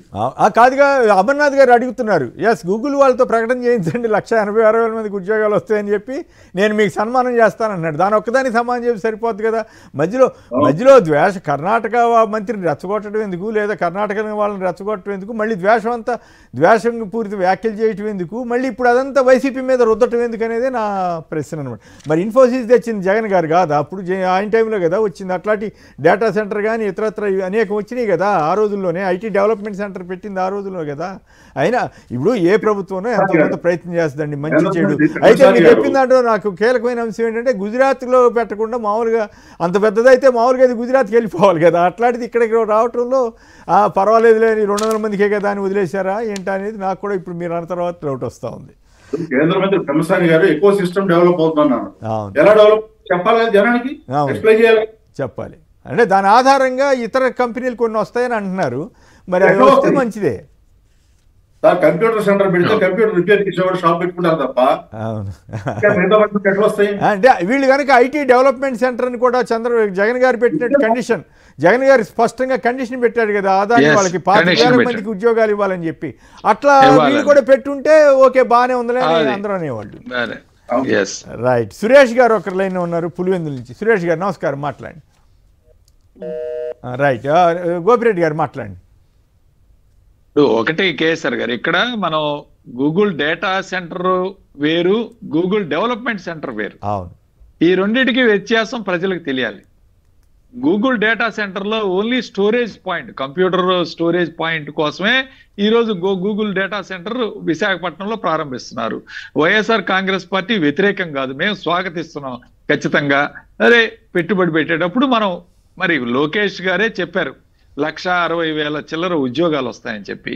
కాదుగా. అమర్నాథ్ గారు అడుగుతున్నారు, ఎస్ గూగుల్ వాళ్ళతో ప్రకటన చేయించండి 1,86,000 మందికి ఉద్యోగాలు వస్తాయని చెప్పి నేను మీకు సన్మానం చేస్తానన్నాడు. దాని ఒక్కదానికి సన్మానం చేసి సరిపోద్ది కదా. మధ్యలో కర్ణాటక మంత్రిని రెచ్చగొట్టడం ఎందుకు, లేదా కర్ణాటక వాళ్ళని రెచ్చగొట్టడం ఎందుకు, మళ్ళీ ద్వేషం పూరిత వ్యాఖ్యలు చేయటం ఎందుకు, మళ్ళీ ఇప్పుడు అదంతా వైసీపీ మీద రుద్దటం ఎందుకు అనేది నా ప్రశ్న అనమాట. మరి ఇన్ఫోసిస్ తెచ్చింది జగన్ గారు కాదు, అప్పుడు ఆయన టైంలో కదా వచ్చింది. అట్లాంటి డేటా సెంటర్ కానీ ఇతరత్ర అనేకం వచ్చినాయి కదా ఆ రోజుల్లోనే. ఐటీ డెవలప్మెంట్ సెంటర్ పెట్టింది ఆ రోజుల్లో కదా. అయినా ఇప్పుడు ఏ ప్రభుత్వం ఎంతో ప్రయత్నం చేస్తుందండి మంచి చెడు. అయితే మీరు చెప్పిన దాంట్లో నాకు కీలకమైన అంశం ఏంటంటే గుజరాత్లో పెట్టకుండా మామూలుగా అంత పెద్దదైతే మామూలుగా అది గుజరాత్కి వెళ్ళిపోవాలి కదా. అట్లాంటిది ఇక్కడికి రావటంలో పర్వాలేదు లేని 200 మందికే కదా అని వదిలేశారా ఏంటి అనేది నాకు కూడా ఇప్పుడు మీరు అన్న తర్వాత డౌట్ వస్తూ ఉంది. కేంద్ర మంత్రి బ్రహ్మసాని గారు ఎకో సిస్టమ్ డెవలప్ అవుతున్నాను, ఎలా డెవలప్ చెప్పాలి జనానికి, ఎక్స్ప్లెయిన్ చేయాలి, చెప్పాలి. అంటే దాని ఆధారంగా ఇతర కంపెనీలు కొన్ని వస్తాయని అంటున్నారు. మరి అవి వస్తే మంచిదే. కంప్యూటర్ సెంటర్ పెడితే కంప్యూటర్ రిపేర్ చేసేవాడు షాప్ పెట్టుకుంటారు తప్ప అంటే వీళ్ళు కనుక ఐటీ డెవలప్మెంట్ సెంటర్ అని కూడా జగన్ గారు పెట్టినట్టు కండిషన్, జగన్ గారు స్పష్టంగా కండిషన్ పెట్టాడు కదా, ఆదాని వాళ్ళకి 5,000 మందికి ఉద్యోగాలు ఇవ్వాలని చెప్పి. అట్లా వీళ్ళు కూడా పెట్టుంటే ఓకే బాగానే ఉందిలే అందరూ అనేవాళ్ళు. రైట్. సురేష్ గారు ఒకరి లైన్ ఉన్నారు పులివెందుల నుంచి. సురేష్ గారు నమస్కారం, మాట్లాడండి. రైట్. గోపిరెడ్డి గారు మాట్లాడండి. ఒకటి కేసర్ గారు, ఇక్కడ మనం గూగుల్ డేటా సెంటర్ వేరు, గూగుల్ డెవలప్మెంట్ సెంటర్ వేరు. అవును, ఈ రెండింటికి వ్యత్యాసం ప్రజలకు తెలియాలి. గూగుల్ డేటా సెంటర్ లో only storage point, computer storage point కోసమే ఈ రోజు గూగుల్ డేటా సెంటర్ విశాఖపట్నంలో ప్రారంభిస్తున్నారు. వైఎస్ఆర్ కాంగ్రెస్ పార్టీ వ్యతిరేకం కాదు, మేము స్వాగతిస్తున్నాం ఖచ్చితంగా. అదే పెట్టుబడి పెట్టేటప్పుడు మనం మరి లోకేష్ గారే చెప్పారు 1,60,000 చిల్లర ఉద్యోగాలు వస్తాయని చెప్పి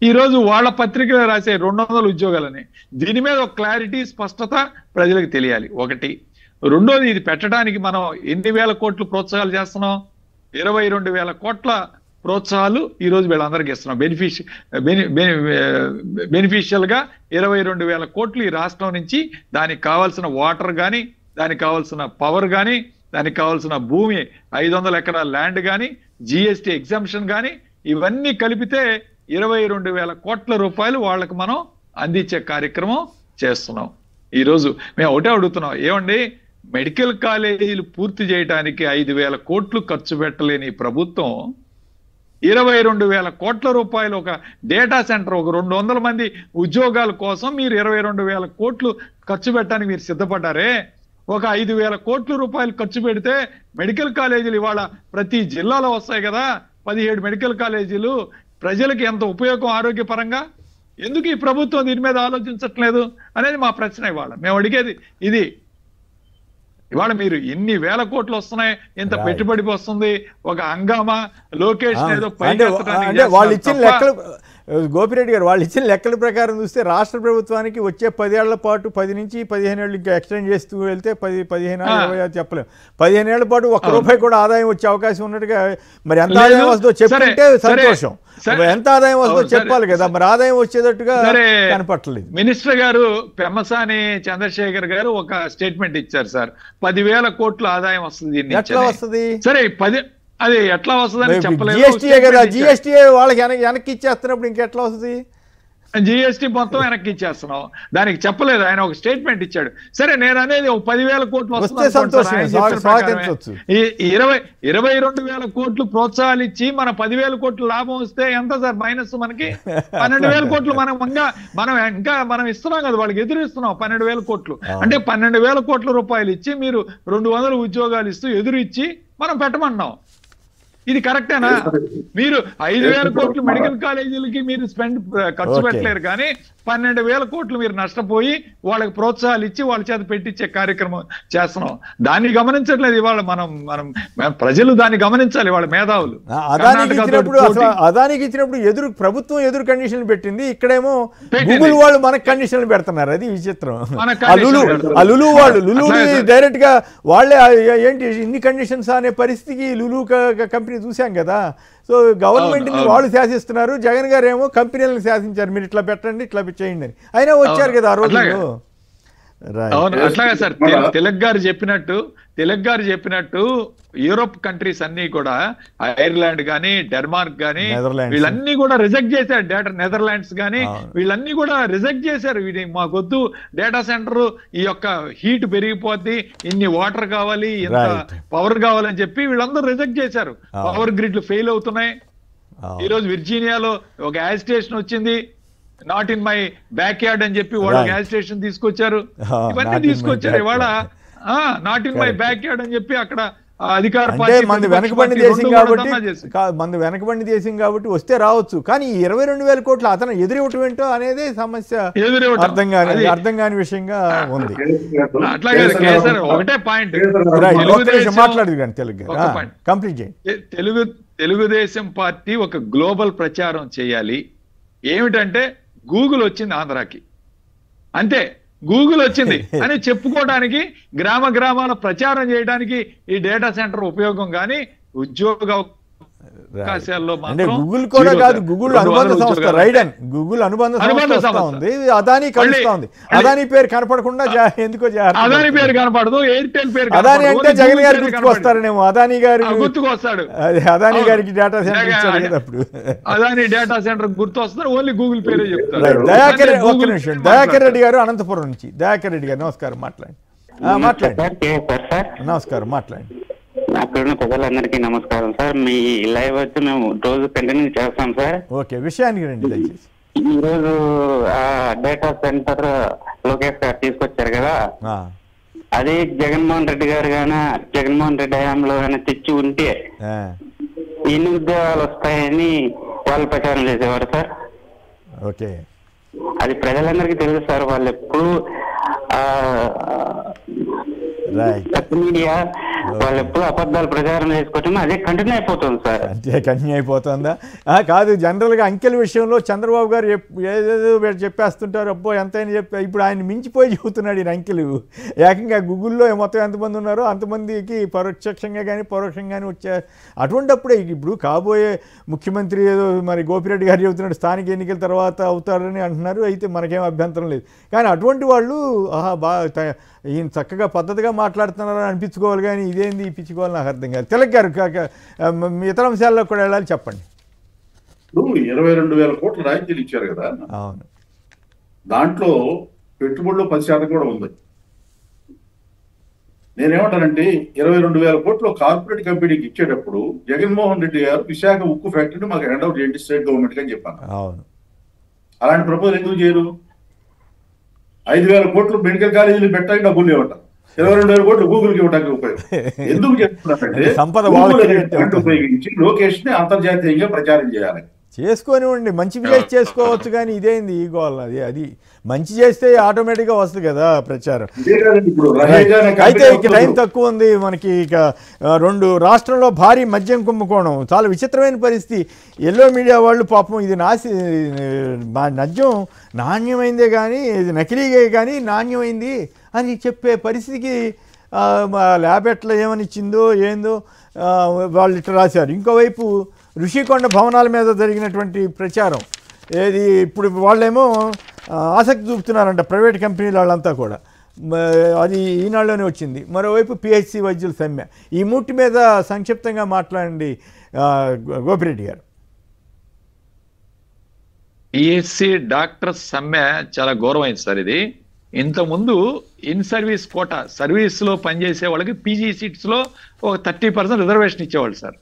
ఈరోజు వాళ్ళ పత్రికలో రాసే 200 ఉద్యోగాలని దీని మీద ఒక క్లారిటీ స్పష్టత ప్రజలకు తెలియాలి. ఒకటి. రెండోది, ఇది పెట్టడానికి మనం ఎన్ని వేల కోట్లు ప్రోత్సాహాలు చేస్తున్నాం? 22,000 కోట్ల ప్రోత్సాహాలు ఈ రోజు వీళ్ళందరికీ ఇస్తున్నాం. బెనిఫిషియల్ గా 22,000 కోట్లు ఈ రాష్ట్రం నుంచి దానికి కావాల్సిన వాటర్ కానీ, దానికి కావాల్సిన పవర్ కానీ, దానికి కావాల్సిన భూమి 500 ఎకరాల ల్యాండ్ కానీ, జిఎస్టీ ఎగ్జామ్షన్ కానీ ఇవన్నీ కలిపితే 22,000 కోట్ల రూపాయలు వాళ్ళకి మనం అందించే కార్యక్రమం చేస్తున్నాం. ఈ రోజు మేము ఒకటే అడుగుతున్నాం, ఏమండి మెడికల్ కాలేజీలు పూర్తి చేయడానికి 5,000 కోట్లు ఖర్చు పెట్టలేని ప్రభుత్వం 22,000 కోట్ల రూపాయలు ఒక డేటా సెంటర్, ఒక 200 మంది ఉద్యోగాల కోసం మీరు 22,000 కోట్లు ఖర్చు పెట్టడానికి మీరు సిద్ధపడ్డారే. ఒక 5,000 కోట్ల రూపాయలు ఖర్చు పెడితే మెడికల్ కాలేజీలు ఇవాళ ప్రతి జిల్లాలో వస్తాయి కదా, 17 మెడికల్ కాలేజీలు. ప్రజలకు ఎంత ఉపయోగం ఆరోగ్యపరంగా? ఎందుకు ఈ ప్రభుత్వం దీని మీద ఆలోచించట్లేదు అనేది మా ప్రశ్న. ఇవాళ మేము అడిగేది ఇది. ఇవాళ మీరు ఇన్ని వేల కోట్లు వస్తున్నాయి, ఇంత పెట్టుబడి వస్తుంది, ఒక హంగామా లోకేష్ ఏదో వాళ్ళు ఇచ్చిన లెక్కలు, గోపిరెడ్డి గారు వాళ్ళు ఇచ్చిన లెక్కల ప్రకారం చూస్తే రాష్ట్ర ప్రభుత్వానికి వచ్చే 10 ఏళ్ల పాటు 10 నుంచి 15 ఏళ్ళు ఇంకా ఎక్స్టెండ్ చేస్తూ వెళ్తే 10, 15, 20 చెప్పలేము. 15 ఏళ్ల పాటు ₹1 కూడా ఆదాయం వచ్చే అవకాశం ఉన్నట్టుగా. మరి ఎంత ఆదాయం వస్తుందో చెప్తుంటే సంతోషం, ఎంత ఆదాయం వస్తుందో చెప్పాలి కదా. మరి ఆదాయం వచ్చేటట్టుగా కనపట్టలేదు. మినిస్టర్ గారు పెమ్మసాని చంద్రశేఖర్ గారు ఒక స్టేట్మెంట్ ఇచ్చారు సార్, 10,000 కోట్ల ఆదాయం వస్తుంది. ఎట్లా వస్తుంది? సరే, అది ఎట్లా వస్తుందని చెప్పలేదు. జిఎస్టీ కదా, జిఎస్టీ వాళ్ళకి వెనక్కి ఇచ్చేస్తున్నప్పుడు ఇంకెట్లా వస్తుంది? జిఎస్టీ మొత్తం వెనక్కి ఇచ్చేస్తున్నాం, దానికి చెప్పలేదు. ఆయన ఒక స్టేట్మెంట్ ఇచ్చాడు. సరే, నేను అనేది ఒక 10,000 కోట్లు వస్తుంది. 22,000 కోట్లు ప్రోత్సాహాలు ఇచ్చి మన 10,000 కోట్లు లాభం వస్తే ఎంత సార్ మైనస్? మనకి 12,000 కోట్లు మనం ఇస్తున్నాం కదా, వాళ్ళకి ఎదురు ఇస్తున్నాం 12,000 కోట్లు. అంటే 12,000 కోట్ల రూపాయలు ఇచ్చి మీరు 200 ఉద్యోగాలు ఇస్తూ ఎదురు ఇచ్చి మనం పెట్టమన్నాం. ఇది కరెక్టేనా? మీరు 5,000 కోట్లు మెడికల్ కాలేజీలకి మీరు ఖర్చు పెట్టలేరు, కానీ 12,000 కోట్లు మీరు నష్టపోయి వాళ్ళకి ప్రోత్సాహాలు ఇచ్చి వాళ్ళ చేత పెట్టించే కార్యక్రమం చేస్తున్నాం. దాన్ని గమనించట్లేదు ఇవాళ. మనం ప్రజలు దాన్ని గమనించాలి, వాళ్ళ మేధావులు. అదానికి ఇచ్చినప్పుడు ప్రభుత్వం ఎదురు కండిషన్లు పెట్టింది, ఇక్కడేమో గూగుల్ వాళ్ళు మనకు కండిషన్లు పెడుతున్నారు. అది విచిత్రం. లులు వాళ్ళు డైరెక్ట్ గా వాళ్ళే ఏంటి ఇన్ని కండిషన్స్ అనే పరిస్థితికి లులు కంపెనీ చూసాం కదా. సో గవర్నమెంట్ ని వాళ్ళు శాసిస్తున్నారు, జగన్ గారు ఏమో కంపెనీలను శాసించారు, మీరు ఇట్లా పెట్టండి ఇట్లా చేయండి అని. అయినా వచ్చారు కదా ఆ రోజుల్లో. అట్లాగే సార్, తిలక్ గారు చెప్పినట్టు యూరోప్ కంట్రీస్ అన్ని కూడా, ఐర్లాండ్ గానీ, డెన్మార్క్ గానీ వీళ్ళన్నీ కూడా రిజెక్ట్ చేశారు. నెదర్లాండ్స్ గానీ వీళ్ళన్నీ కూడా రిజెక్ట్ చేశారు. మాకొద్దు డేటా సెంటర్, ఈ యొక్క హీట్ పెరిగిపోద్ది, ఇన్ని వాటర్ కావాలి, ఇంత పవర్ కావాలని చెప్పి వీళ్ళందరూ రిజెక్ట్ చేశారు. పవర్ గ్రిడ్లు ఫెయిల్ అవుతున్నాయి. ఈ రోజు విర్జీనియాలో ఒక గ్యాస్ స్టేషన్ వచ్చింది, not in my back yard అని చెప్పి వాళ్ళు గ్యాస్ స్టేషన్ తీసుకొచ్చారు. ఇవన్నీ తీసుకొచ్చారు ఇవాళ. Not in my back yard అని చెప్పి అక్కడ అధికార పార్టీ మంది వెనకబడి దేశం కాబట్టి వస్తే రావచ్చు, కానీ 22,000 కోట్లు అతను ఎదురివ్వటం ఏంటో అనేది సమస్య అర్థం కాని విషయంగా ఉంది. ఒకటే పాయింట్ మాట్లాడదు కానీ కంప్లీట్ చేయండి. తెలుగుదేశం పార్టీ ఒక గ్లోబల్ ప్రచారం చేయాలి. ఏమిటంటే గూగుల్ వచ్చింది ఆంధ్రాకి, అంతే. గూగుల్ వచ్చింది అని చెప్పుకోవడానికి, గ్రామాల ప్రచారం చేయడానికి ఈ డేటా సెంటర్ ఉపయోగం, కానీ ఉద్యోగ అవకాశాల్లో గూగుల్ కూడా కాదు, గూగుల్ అనుబంధ సంస్థ రైడన్, గూగుల్ అనుబంధ సంస్థ ఉంది, అదానీ కలుస్తా ఉంది. అదానీ పేరు కనపడకుండా ఎందుకో అదానీ పేరు కనపడదు, ఎయిర్టెల్ పేరు అదానీ అంటే జగన్ గారు గుర్తుకొస్తారనేమో. అదానీ గారు గుర్తుకొస్తాడు, అదానీ గారికి డేటా సెంటర్ ఇచ్చారు కదా అప్పుడు. అదానీ డేటా సెంటర్ గుర్తు వస్తారు, ఓన్లీ గూగుల్ పేరే చెప్తారు. ఒక్క నిమిషం, దయాకర్ రెడ్డి గారు అనంతపురం నుంచి. దయాకర్ రెడ్డి గారు నమస్కారం, మాట్లాడండి. నమస్కారం, మాట్లాడండి. అక్కడున్న ప్రజలందరికీ నమస్కారం సార్. మీ లైవ్ వచ్చి మేము రోజు కంటిన్యూ చేస్తాం సార్. ఓకే, విషయానికి రండి దయచేసి. ఈ రోజు ఆ డేటా సెంటర్ లోకేష్ గారు తీసుకొచ్చారు కదా, అది జగన్మోహన్ రెడ్డి గారు జగన్మోహన్ రెడ్డి హయాంలో తెచ్చి ఉంటే ఎన్ని ఉద్యోగాలు వస్తాయని వాళ్ళు ప్రచారం చేసేవారు సార్. ఓకే, అది ప్రజలందరికీ తెలుసు సార్. వాళ్ళు ఎప్పుడు మీడియా వాళ్ళు ఎప్పుడు అబద్ధాలు ప్రచారం చేసుకోవటం అదే కంటిన్యూ అయిపోతుంది సార్. అంతే కంటిన్యూ అయిపోతుందా? కాదు, జనరల్గా అంకెల విషయంలో చంద్రబాబు గారు ఏదేదో చెప్పేస్తుంటారు, అబ్బో ఎంతైనా ఇప్పుడు ఆయన మించిపోయి చెబుతున్నాడు ఈ అంకెలు. ఏకంగా గూగుల్లో మొత్తం ఎంతమంది ఉన్నారో అంతమందికి ప్రత్యక్షంగా కానీ పరోక్షంగానే వచ్చే అటువంటిప్పుడే ఇప్పుడు కాబోయే ముఖ్యమంత్రి ఏదో మరి గోపిరెడ్డి గారు చెబుతున్నాడు స్థానిక ఎన్నికల తర్వాత అవుతారని అంటున్నారు. అయితే మనకేం అభ్యంతరం లేదు, కానీ అటువంటి వాళ్ళు బాగా ఈయన చక్కగా పద్ధతిగా మాట్లాడుతున్నారని అనిపించుకోవాలి, కానీ ఇదేంది ఇప్పించుకోవాలి నాకు అర్థం కాదు. తిలక్ గారు ఇతర అంశాల్లో కూడా వెళ్ళాలి, చెప్పండి. 22,000 కోట్ల రాయితీలు ఇచ్చారు కదా, అవును, దాంట్లో పెట్టుబడులు 10% కూడా ఉంది. నేనేమంటానంటే 22,000 కోట్లు కార్పొరేట్ కంపెనీకి ఇచ్చేటప్పుడు జగన్మోహన్ రెడ్డి గారు విశాఖ ఉక్కు ఫ్యాక్టరీని మాకు హ్యాండ్ అవుట్ చేయండి స్టేట్ గవర్నమెంట్ అని చెప్పాను. అవును, అలాంటి ప్రపోజల్ ఎందుకు చేయరు? 5,000 కోట్లు మెడికల్ కాలేజీలు పెట్టడానికి డబ్బులు లేవంటారు, 22,000 కోట్లు గూగుల్కి ఇవ్వడానికి ఉపయోగం. ఎందుకు చెప్తున్నారంటే ఉపయోగించి లోకేష్ ని అంతర్జాతీయంగా ప్రచారం చేయాలి. చేసుకోనివ్వండి, మంచి చేసుకోవచ్చు, కానీ ఇదేంది ఈ గోల్? అది మంచి చేస్తే ఆటోమేటిక్గా వస్తుంది కదా ప్రచారం. అయితే ఇక టైం తక్కువ ఉంది మనకి. ఇక 2 రాష్ట్రంలో భారీ మద్యం కుంభకోణం, చాలా విచిత్రమైన పరిస్థితి. ఎల్లో మీడియా వాళ్ళు పాపం ఇది మద్యం నాణ్యమైందే కానీ ఇది నకిలీగే కానీ నాణ్యమైంది అని చెప్పే పరిస్థితికి ల్యాబ్ ఎట్లా ఏమని ఇచ్చిందో ఏందో వాళ్ళు ఇట్లా రాశారు. ఇంకోవైపు ఋషికొండ భవనాల మీద జరిగినటువంటి ప్రచారం ఏది ఇప్పుడు వాళ్ళేమో ఆసక్తి చూపుతున్నారంట ప్రైవేట్ కంపెనీల వాళ్ళంతా కూడా, అది ఈనాడులోనే వచ్చింది. మరోవైపు పిహెచ్సి వైద్యుల సమ్మె, ఈ మూటి మీద సంక్షిప్తంగా మాట్లాడండి గోపిరెడ్డి గారు. పిహెచ్సి డాక్టర్ సమ్మె చాలా ఘోరమైంది సార్. ఇది ఇంతకుముందు ఇన్ సర్వీస్ కోటా సర్వీస్లో పనిచేసే వాళ్ళకి పీజీ సీట్స్లో ఒక 30% రిజర్వేషన్ ఇచ్చేవాళ్ళు సార్,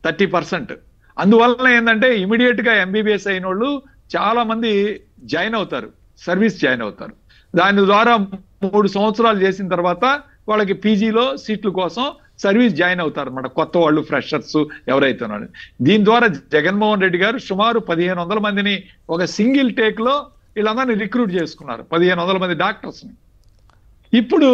30%. అందువల్ల ఏంటంటే ఇమీడియట్గా ఎంబీబీఎస్ అయిన వాళ్ళు చాలా మంది జాయిన్ అవుతారు, సర్వీస్ జాయిన్ అవుతారు. దాని ద్వారా 3 సంవత్సరాలు చేసిన తర్వాత వాళ్ళకి పీజీలో సీట్ల కోసం సర్వీస్ జాయిన్ అవుతారు అన్నమాట, కొత్త వాళ్ళు ఫ్రెషర్స్ ఎవరైతే ఉన్నారు. దీని ద్వారా జగన్మోహన్ రెడ్డి గారు సుమారు 1,500 మందిని ఒక సింగిల్ టేక్ లో వీళ్ళందరినీ రిక్రూట్ చేసుకున్నారు, 1,500 మంది డాక్టర్స్ ని. ఇప్పుడు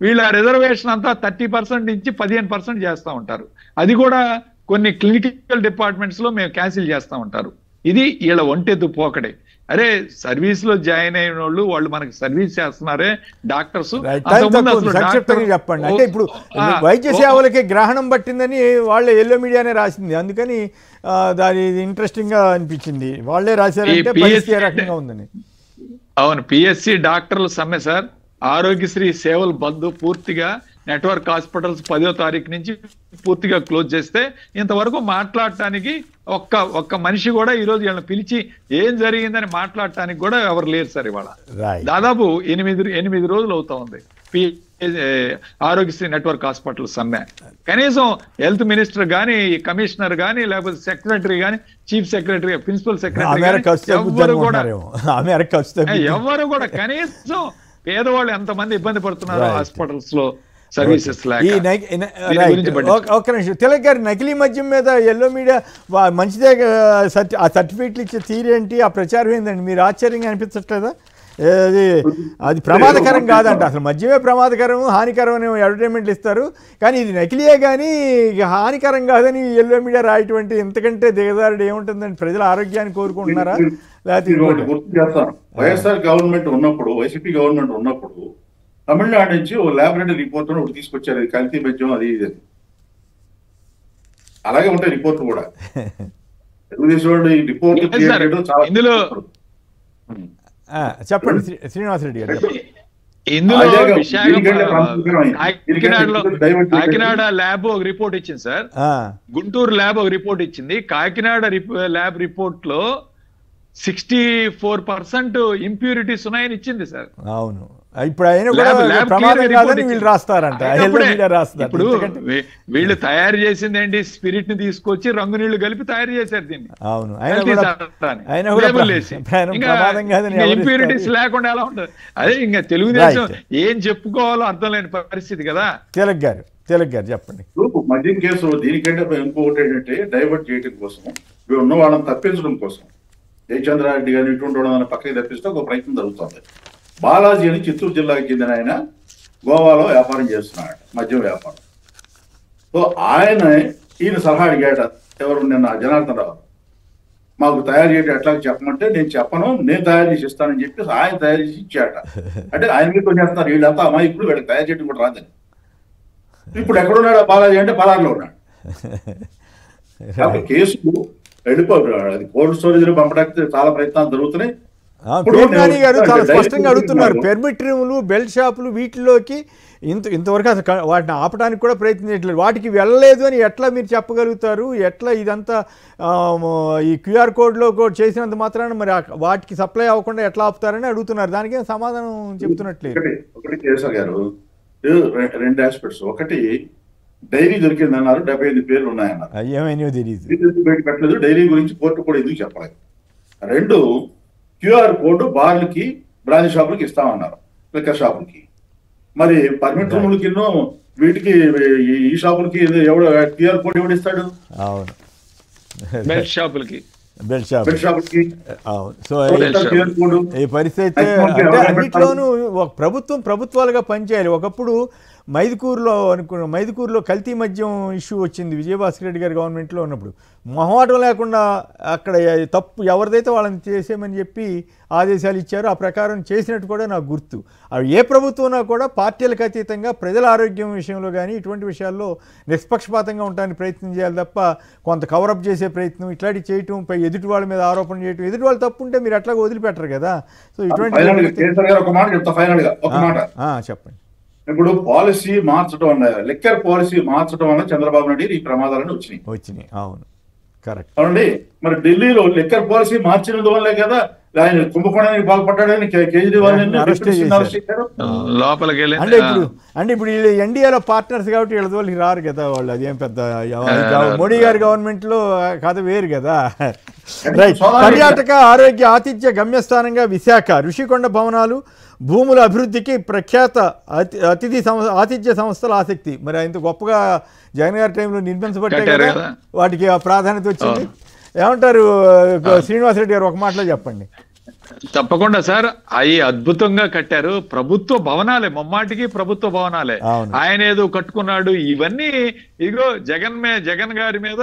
వీళ్ళ రిజర్వేషన్ అంతా 30% నుంచి 15% చేస్తూ ఉంటారు. అది కూడా కొన్ని క్లినికల్ డిపార్ట్మెంట్స్ లో మేము క్యాన్సిల్ చేస్తూ ఉంటారు. ఇది వీళ్ళ ఒంటెద్దు పోకడే. అరే సర్వీస్ లో జాయిన్ అయిన వాళ్ళు మనకి సర్వీస్ చేస్తున్నారే డాక్టర్స్. చెప్పండి, అంటే ఇప్పుడు వైద్య సేవలకి గ్రహణం పట్టిందని వాళ్ళే ఎల్లో మీడియానే రాసింది, అందుకని దాని ఇంట్రెస్టింగ్ గా అనిపించింది. వాళ్ళే రాశారంటే పరిస్థితి రకంగా ఉందని. అవును, పిఎస్సి డాక్టర్ల సమ్మె సార్. ఆరోగ్యశ్రీ సేవలు బంద్, పూర్తిగా నెట్వర్క్ హాస్పిటల్స్ 10వ తారీఖు నుంచి పూర్తిగా క్లోజ్ చేస్తే ఇంతవరకు మాట్లాడటానికి ఒక్క మనిషి కూడా ఈ రోజు వీళ్ళని పిలిచి ఏం జరిగిందని మాట్లాడటానికి కూడా ఎవరు లేరు సార్. ఇవాళ దాదాపు 8 రోజులు అవుతా ఉంది ఆరోగ్యశ్రీ నెట్వర్క్ హాస్పిటల్ సమ్మె. కనీసం హెల్త్ మినిస్టర్ గానీ, కమిషనర్ గానీ, లేకపోతే సెక్రటరీ గానీ, చీఫ్ సెక్రటరీ, ప్రిన్సిపల్ సెక్రటరీ ఎవరు కూడా కనీసం పేదవాళ్ళు ఎంతమంది ఇబ్బంది పడుతున్నారు హాస్పిటల్స్ లో సర్వీసెస్ లేక. ఒక్క నిమిషం, తిలక్ గారు, నకిలీ మద్యం మీద ఎల్లో మీడియా మంచిదే ఆ సర్టిఫికెట్లు ఇచ్చే తీరేంటి, ఆ ప్రచారం ఏంటండి? మీరు ఆశ్చర్యంగా అనిపించట్లేదా? అది ప్రమాదకరం కాదంట, అసలు మద్యమే ప్రమాదకరం హానికరం అనే అడ్వర్టైజ్మెంట్లు ఇస్తారు, కానీ ఇది నకిలీయే కానీ హానికరం కాదని ఎల్లో మీడియా రాయటువంటి ఇంతకంటే దిగజారుడు ఏముంటుందండి? ప్రజల ఆరోగ్యాన్ని కోరుకుంటున్నారా? గుర్తు చేస్తాను, వైఎస్ఆర్ గవర్నమెంట్ ఉన్నప్పుడు, వైసీపీ గవర్నమెంట్ ఉన్నప్పుడు తమిళనాడు నుంచి ఓ ల్యాబొరేటరీ రిపోర్ట్ ఒకటి తీసుకొచ్చారు, కల్తీ మద్యం అది ఇది. అలాగే ఉంటాయి రిపోర్ట్లు కూడా. తెలుగుదేశం ఈ రిపోర్ట్ చెప్పండి శ్రీనివాసరెడ్డి గారు. ఇందులో కాకినాడ ల్యాబ్ ఒక రిపోర్ట్ ఇచ్చింది సార్, గుంటూరు ల్యాబ్ ఒక రిపోర్ట్ ఇచ్చింది. కాకినాడ ల్యాబ్ రిపోర్ట్ లో 64% ఇంప్యూరిటీస్ ఉన్నాయని ఇచ్చింది సార్. అవును, ఇప్పుడు వీళ్ళు రాస్తారంట. ఇప్పుడు వీళ్ళు తయారు చేసింది ఏంటి? స్పిరిట్ ని తీసుకొచ్చి రంగు నీళ్లు కలిపి తయారు చేశారు దీన్ని. అవును, ఇంప్యూరిటీస్ లేకుండా ఎలా ఉంటుంది? అదే ఇంకా తెలుగుదేశం ఏం చెప్పుకోవాలో అర్థం లేని పరిస్థితి కదా. తిలక్ గారు చెప్పండి. మద్యం కేసు దీనికంటే ఇంకొకటి ఏంటంటే డైవర్ట్ చేయడం కోసం, ఉన్న వాళ్ళని తప్పించడం కోసం జయచంద్రారెడ్డి గారిని ఇటువంటి వాళ్ళని పక్కకి తప్పిస్తే ఒక ప్రయత్నం జరుగుతుంది. బాలాజీ అని చిత్తూరు జిల్లాకి చెందిన ఆయన గోవాలో వ్యాపారం చేస్తున్నాడు, మద్యం వ్యాపారం. సో ఈయన సలహా అడిగాట ఎవరు నిన్న జనార్దన్ రావు, మాకు తయారు చేయడం ఎట్లా చెప్పమంటే నేను చెప్పను, నేను తయారు చేసి ఇస్తానని చెప్పి ఆయన తయారు చేసి ఇచ్చాట. అంటే ఆయన మీకు చేస్తున్నారు వీళ్ళంతా అమాయకులు, వీళ్ళకి తయారు చేయడం కూడా రాదని. ఇప్పుడు ఎక్కడున్నాడు బాలాజీ అంటే పలార్లో ఉన్నాడు. కాబట్టి కేసులు వెళ్ళిపోతున్నాడు, అది కోల్డ్ స్టోరేజ్ లో పంపడానికి చాలా ప్రయత్నాలు జరుగుతున్నాయి. పేర్నాని గారు చాలా స్పష్టంగా అడుగుతున్నారు, పెర్మిట్ రూములు, బెల్ట్ షాపులు వీటిలోకి ఇంతవరకు అసలు వాటిని ఆపడానికి కూడా ప్రయత్నించట్లేదు. వాటికి వెళ్ళలేదు అని ఎట్లా మీరు చెప్పగలుగుతారు? ఎట్లా ఇదంతా ఈ క్యూఆర్ కోడ్లో చేసినంత మాత్రాన మరి వాటికి సప్లై అవ్వకుండా ఎట్లా ఆపుతారని అడుగుతున్నారు. దానికే సమాధానం చెప్తున్నట్లేదు. ఒకటి కేసర్ గారు, 2 ఆస్పెక్ట్స్. ఒకటి డైరీ దొరికింది అన్నారు, 78 పేర్లు ఉన్నాయన్నారు. ఏమైనా తెలియదు, బయట పెట్టలేదు. డైరీ గురించి కోర్టు కూడా ఎందుకు చెప్పలేదు. 2 క్యూఆర్ కోడ్ బార్లకి, బ్రాంచ్ షాపులకి ఇస్తామన్నారు, లిక్కర్ షాపులకి. మరి పర్మిట్ రూములకి వీటికి ఈ షాపులకి ఎవడు క్యూఆర్ కోడ్ ఎవడు ఇస్తాడు? అవును, బెల్ట్ షాపులకి. సో ఈ పరిస్థితి అంటే అన్నిట్లోనూ ప్రభుత్వాలుగా పనిచేయాలి. ఒకప్పుడు మైదుకూరులో కల్తీ మద్యం ఇష్యూ వచ్చింది విజయభాస్కర్ రెడ్డి గారి గవర్నమెంట్లో ఉన్నప్పుడు. మొహమాటం లేకుండా అక్కడ తప్పు ఎవరిదైతే వాళ్ళని చేసేమని చెప్పి ఆదేశాలు ఇచ్చారు. ఆ ప్రకారం చేసినట్టు కూడా నాకు గుర్తు. అవి ఏ ప్రభుత్వంలో కూడా పార్టీలకు అతీతంగా ప్రజల ఆరోగ్యం విషయంలో కానీ ఇటువంటి విషయాల్లో నిష్పక్షపాతంగా ఉండడానికి ప్రయత్నం చేయాలి తప్ప కొంత కవరప్ చేసే ప్రయత్నం ఇట్లాంటివి చేయటం, పై ఎదుటి వాళ్ళ మీద ఆరోపణ చేయటం, ఎదుటి వాళ్ళు తప్పు ఉంటే మీరు అట్లాగా వదిలిపెట్టరు కదా. సో ఇటువంటి చెప్పండి. ఇప్పుడు పాలసీ మార్చడం వల్ల, లిక్కర్ పాలసీ మార్చడం వల్ల చంద్రబాబు నాయుడు ఈ ప్రమాదాలను వచ్చినాయి. అవును, కరెక్ట్. అవునండి. మరి ఢిల్లీలో లిక్కర్ పాలసీ మార్చినందు వల్లే కదా ఆయన కుంభకోణానికి పాల్పడ్డాడని కేజ్రీవాల్ లోపలికి వెళ్ళి. అంటే ఇప్పుడు వీళ్ళు ఎన్డీఏలో పార్ట్నర్స్ కాబట్టి వీళ్ళ వాళ్ళకి రారు కదా వాళ్ళు. అదేం పెద్ద మోడీ గారి గవర్నమెంట్ లో కథ వేరు కదా. రైట్. పర్యాటక ఆరోగ్య ఆతిథ్య గమ్యస్థానంగా విశాఖ, ఋషికొండ భవనాలు, భూముల అభివృద్ధికి ప్రఖ్యాత ఆతిథ్య సంస్థల ఆసక్తి. మరి ఇంత గొప్పగా జగన్ గారి టైంలో నిర్మించబట్టే కదా వాటికి ప్రాధాన్యత వచ్చింది. ఏమంటారు శ్రీనివాసరెడ్డి గారు, ఒక మాటలో చెప్పండి. తప్పకుండా సార్, అవి అద్భుతంగా కట్టారు. ప్రభుత్వ భవనాలే, ముమ్మాటికి ప్రభుత్వ భవనాలే. ఆయన ఏదో కట్టుకున్నాడు. ఇవన్నీ ఇదిగో జగన్ గారి మీద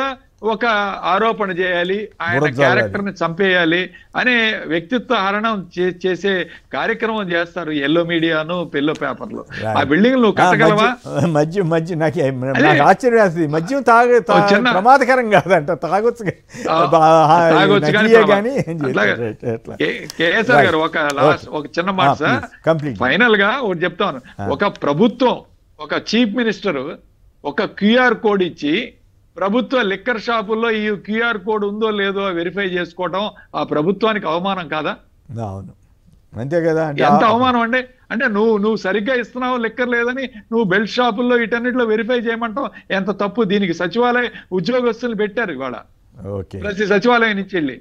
ఒక ఆరోపణ చేయాలి, ఆయన క్యారెక్టర్ ని చంపేయాలి అనే వ్యక్తిత్వ హరణం చేసే కార్యక్రమం చేస్తారు ఎల్లో మీడియాను, పెల్లో పేపర్లు. ఆ బిల్డింగ్ నువ్వు కట్టగలవా? మద్యం నాకు ఆశ్చర్యం వేస్తుంది. మద్యం ప్రమాదకరం కాదంట, తాగొచ్చు కానీ. కేసర్ గారు ఒక చిన్న మాట సార్, ఫైనల్ గా ఒకటి చెప్తాను. ఒక ప్రభుత్వం, ఒక చీఫ్ మినిస్టర్ ఒక క్యూఆర్ కోడ్ ఇచ్చి ప్రభుత్వ లిక్కర్ షాపుల్లో ఈ క్యూఆర్ కోడ్ ఉందో లేదో వెరిఫై చేసుకోవడం ఆ ప్రభుత్వానికి అవమానం కాదా? అవును, అంతే కదా. ఎంత అవమానం అంటే నువ్వు సరిగ్గా ఇస్తున్నావు లిక్కర్ లేదని నువ్వు బెల్ట్ షాపుల్లో వీటన్నిటిలో వెరిఫై చేయమంటావు. ఎంత తప్పు. దీనికి సచివాలయ ఉద్యోగస్తులు పెట్టారు ఇవాళ ప్రతి సచివాలయం నుంచి వెళ్ళి.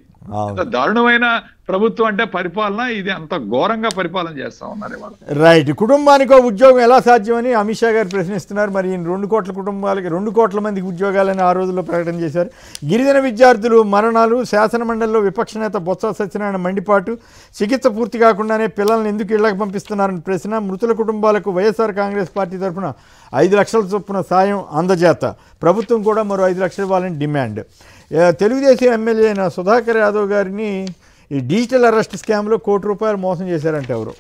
అంత దారుణమైన ప్రభుత్వం అంటే పరిపాలన ఇది, అంత ఘోరంగా పరిపాలన చేస్తా ఉన్నారు ఇవాళ. రైట్. కుటుంబానికో ఉద్యోగం ఎలా సాధ్యమని అమిత్ షా గారు ప్రశ్నిస్తున్నారు. మరి 2 కోట్ల కుటుంబాలకి 2 కోట్ల మందికి ఉద్యోగాలని ఆ రోజుల్లో ప్రకటన చేశారు. గిరిజన విద్యార్థులు మరణాలు, శాసనమండలిలో విపక్ష నేత బొత్స సత్యనారాయణ మండిపాటు, చికిత్స పూర్తి కాకుండానే పిల్లల్ని ఎందుకు ఇళ్లకు పంపిస్తున్నారని ప్రశ్న, మృతుల కుటుంబాలకు వైఎస్ఆర్ కాంగ్రెస్ పార్టీ తరఫున 5 లక్షల చొప్పున సాయం అందజేత, ప్రభుత్వం కూడా మరో 5 లక్షలు ఇవ్వాలని డిమాండ్. తెలుగుదేశం ఎమ్మెల్యే అయిన సుధాకర్ యాదవ్ గారిని ఈ డిజిటల్ అరెస్ట్ స్కామ్లో ₹1 కోటి మోసం చేశారంటే ఎవరు?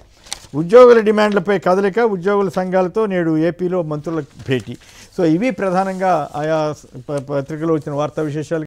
ఉద్యోగుల డిమాండ్లపై కదలిక, ఉద్యోగుల సంఘాలతో నేడు ఏపీలో మంత్రుల భేటీ. సో ఇవి ప్రధానంగా ఆయా పత్రికలో వచ్చిన వార్తా విశేషాలు.